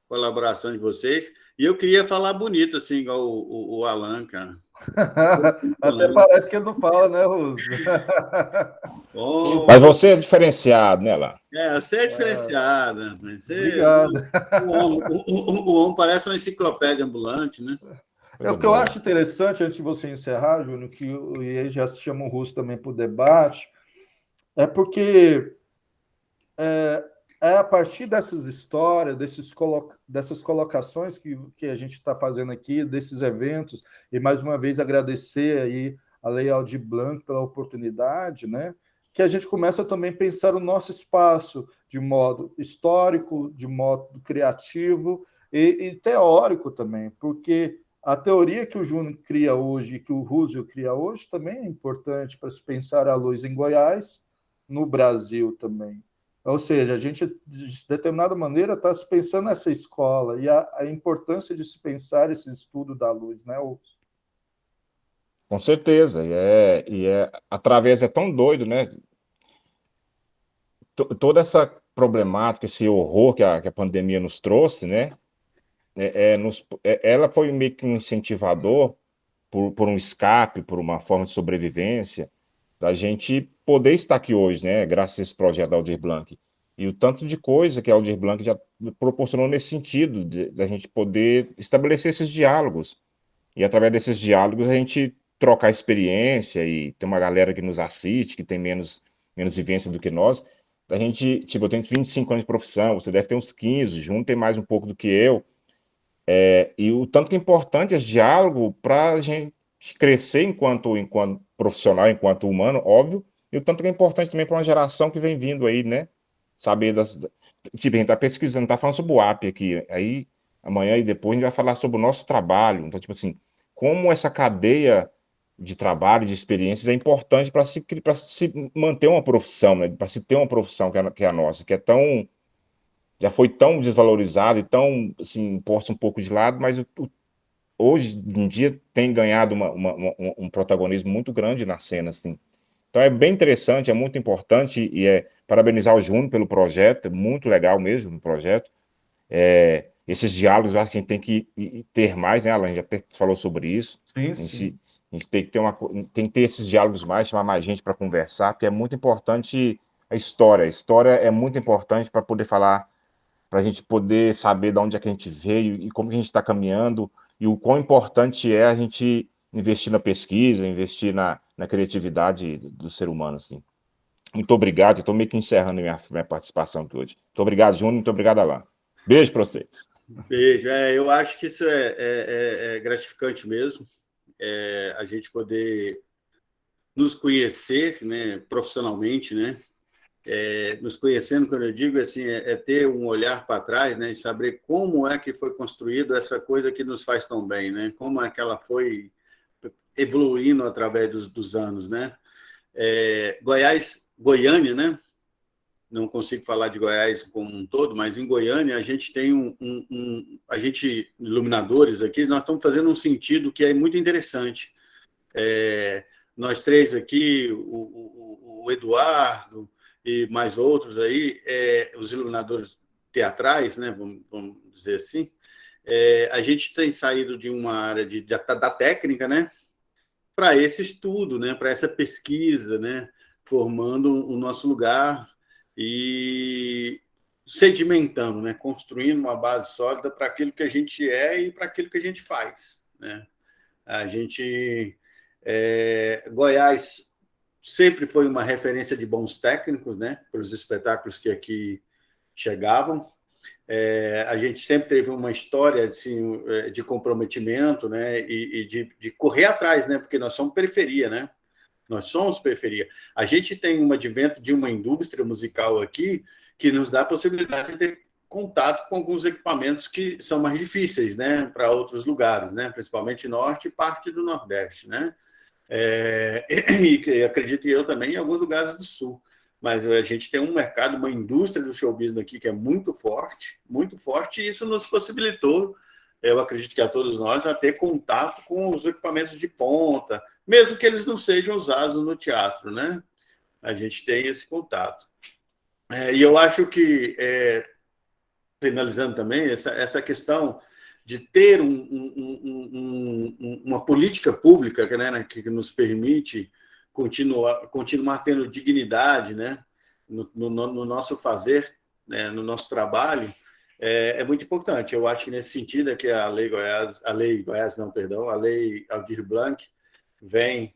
colaboração de vocês. E eu queria falar bonito, assim, igual o Alan, cara. Até parece que ele não fala, né, Russo? Mas você é diferenciado, né, Alan? Você é diferenciada. Obrigado. O homem parece uma enciclopédia ambulante, né? O que eu acho interessante, antes de você encerrar, Júnior, que e aí já se chama o Russo também para o debate, é porque é a partir dessas histórias, dessas colocações que a gente está fazendo aqui, desses eventos, e mais uma vez agradecer aí a Lei Aldir Blanc pela oportunidade, né? Que a gente começa também a pensar o nosso espaço de modo histórico, de modo criativo e teórico também, porque a teoria que o Júnior cria hoje e que o Russo cria hoje também é importante para se pensar a luz em Goiás, no Brasil também. Ou seja, a gente, de determinada maneira, está se pensando nessa escola e a importância de se pensar esse estudo da luz, né? Com certeza, através, é tão doido, né? Toda essa problemática, esse horror que a pandemia nos trouxe, né? Ela foi meio que um incentivador por um escape, por uma forma de sobrevivência, da gente poder estar aqui hoje, né? Graças a esse projeto da Aldir Blanc. E o tanto de coisa que a Aldir Blanc já proporcionou nesse sentido, de a gente poder estabelecer esses diálogos. E através desses diálogos a gente trocar experiência e tem uma galera que nos assiste, que tem menos vivência do que nós. A gente, tipo, eu tenho 25 anos de profissão, você deve ter uns 15, Júnior tem mais um pouco do que eu. E o tanto que é importante esse diálogo para a gente crescer enquanto profissional, enquanto humano, óbvio, e o tanto que é importante também para uma geração que vem vindo aí, né? Saber Tipo, a gente está pesquisando, está falando sobre o AP aqui, aí amanhã e depois a gente vai falar sobre o nosso trabalho. Então, tipo assim, como essa cadeia de trabalho, de experiências é importante para se manter uma profissão, né? Para se ter uma profissão que é a nossa, que é tão já foi tão desvalorizado e tão, assim, posto um pouco de lado, mas hoje em dia tem ganhado um protagonismo muito grande na cena, assim. Então é bem interessante, é muito importante e parabenizar o Júnior pelo projeto, é muito legal mesmo o projeto. Esses diálogos eu acho que a gente tem que ter mais, né, Alan? A gente já até falou sobre isso. Sim, A gente, sim. a gente tem que ter esses diálogos mais, chamar mais gente para conversar, porque é muito importante a história. A história é muito importante para poder falar, para a gente poder saber de onde é que a gente veio e como que a gente está caminhando e o quão importante é a gente investir na pesquisa, investir na criatividade do ser humano, assim. Muito obrigado, estou meio que encerrando minha participação aqui hoje. Muito obrigado, Júnior, muito obrigado, Alain. Beijo para vocês. Beijo. Eu acho que isso é gratificante mesmo, a gente poder nos conhecer, né, profissionalmente, né? Nos conhecendo, quando eu digo assim, ter um olhar para trás, né, e saber como é que foi construído essa coisa que nos faz tão bem, né? Como é que ela foi evoluindo através dos anos, né? Goiânia, né? Não consigo falar de Goiás como um todo, mas em Goiânia a gente tem a gente, iluminadores aqui, nós estamos fazendo um sentido que é muito interessante. Nós três aqui, o Eduardo e mais outros aí, os iluminadores teatrais, né, vamos dizer assim, a gente tem saído de uma área da técnica, né, para esse estudo, né, para essa pesquisa, né, formando o nosso lugar e sedimentando, né, construindo uma base sólida para aquilo que a gente é e para aquilo que a gente faz, né? A gente Goiás sempre foi uma referência de bons técnicos, né, para os espetáculos que aqui chegavam. A gente sempre teve uma história assim, de comprometimento, né, e de correr atrás, né, porque nós somos periferia, né? Nós somos periferia. A gente tem um advento de uma indústria musical aqui que nos dá a possibilidade de ter contato com alguns equipamentos que são mais difíceis, né, para outros lugares, né, principalmente norte e parte do nordeste, né, e acredito eu também em alguns lugares do sul. Mas a gente tem um mercado, uma indústria do show business aqui que é muito forte, e isso nos possibilitou, eu acredito que a todos nós, a ter contato com os equipamentos de ponta, mesmo que eles não sejam usados no teatro, né? A gente tem esse contato. E eu acho que, finalizando também, essa questão de ter uma política pública, né, que nos permite continuar tendo dignidade, né, no nosso fazer, né, no nosso trabalho, é muito importante. Eu acho que nesse sentido é que a Lei Goiás, não, perdão, a Lei Aldir Blanc vem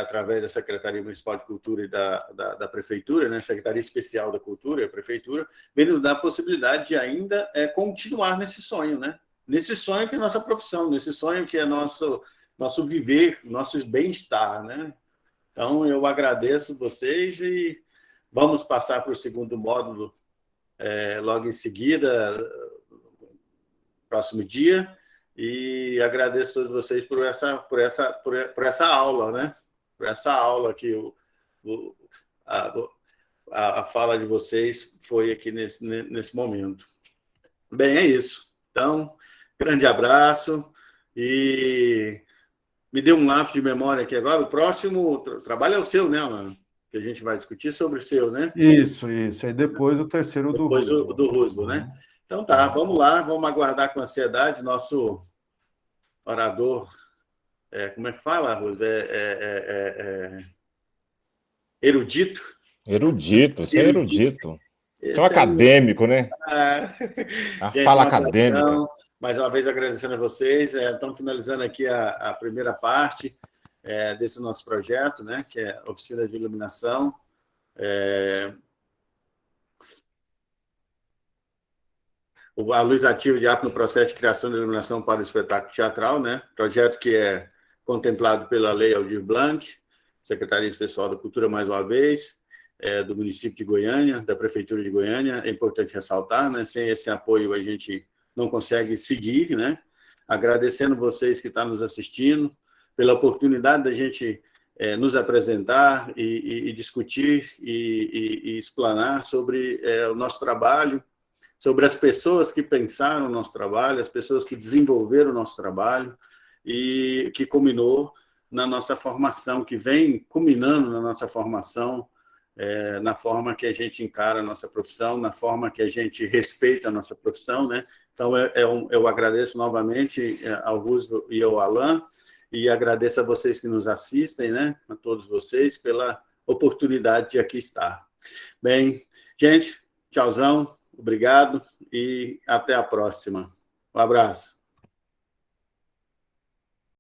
através da Secretaria Municipal de Cultura e da Prefeitura, né, Secretaria Especial da Cultura e a Prefeitura, vem nos dar a possibilidade de ainda continuar nesse sonho, né? Nesse sonho que é nossa profissão, nesse sonho que é nosso viver, nosso bem-estar, né? Então, eu agradeço vocês e vamos passar para o segundo módulo logo em seguida, próximo dia, e agradeço a todos vocês por essa aula, né? Por essa aula que a fala de vocês foi aqui nesse momento. Bem, é isso. Então, grande abraço e me dê um lapso de memória aqui agora. O próximo trabalho é o seu, né, Alan? Que a gente vai discutir sobre o seu, né? Isso. Aí depois o terceiro do Depois Roosevelt. do Roosevelt, né? Então tá, vamos lá, vamos aguardar com ansiedade nosso orador. Como é que fala, Roosevelt? Erudito. Erudito, você é erudito. Você é um acadêmico, né? A Gente, fala um acadêmica. abração. Mais uma vez agradecendo a vocês. Estamos finalizando aqui a primeira parte desse nosso projeto, né, que é a Oficina de Iluminação. A luz ativa de arte no processo de criação de iluminação para o espetáculo teatral, né? Projeto que é contemplado pela Lei Aldir Blanc, Secretaria Especial da Cultura, mais uma vez, do município de Goiânia, da Prefeitura de Goiânia. É importante ressaltar, né? Sem esse apoio a gente não consegue seguir, né? Agradecendo vocês que estão nos assistindo, pela oportunidade da gente nos apresentar e discutir e explanar sobre o nosso trabalho, sobre as pessoas que pensaram o nosso trabalho, as pessoas que desenvolveram o nosso trabalho e que culminou na nossa formação, que vem culminando na nossa formação, na forma que a gente encara a nossa profissão, na forma que a gente respeita a nossa profissão, né? Então, eu agradeço novamente ao Roosevelt e ao Alain, e agradeço a vocês que nos assistem, né? A todos vocês, pela oportunidade de aqui estar. Bem, gente, tchauzão. Obrigado e até a próxima. Um abraço.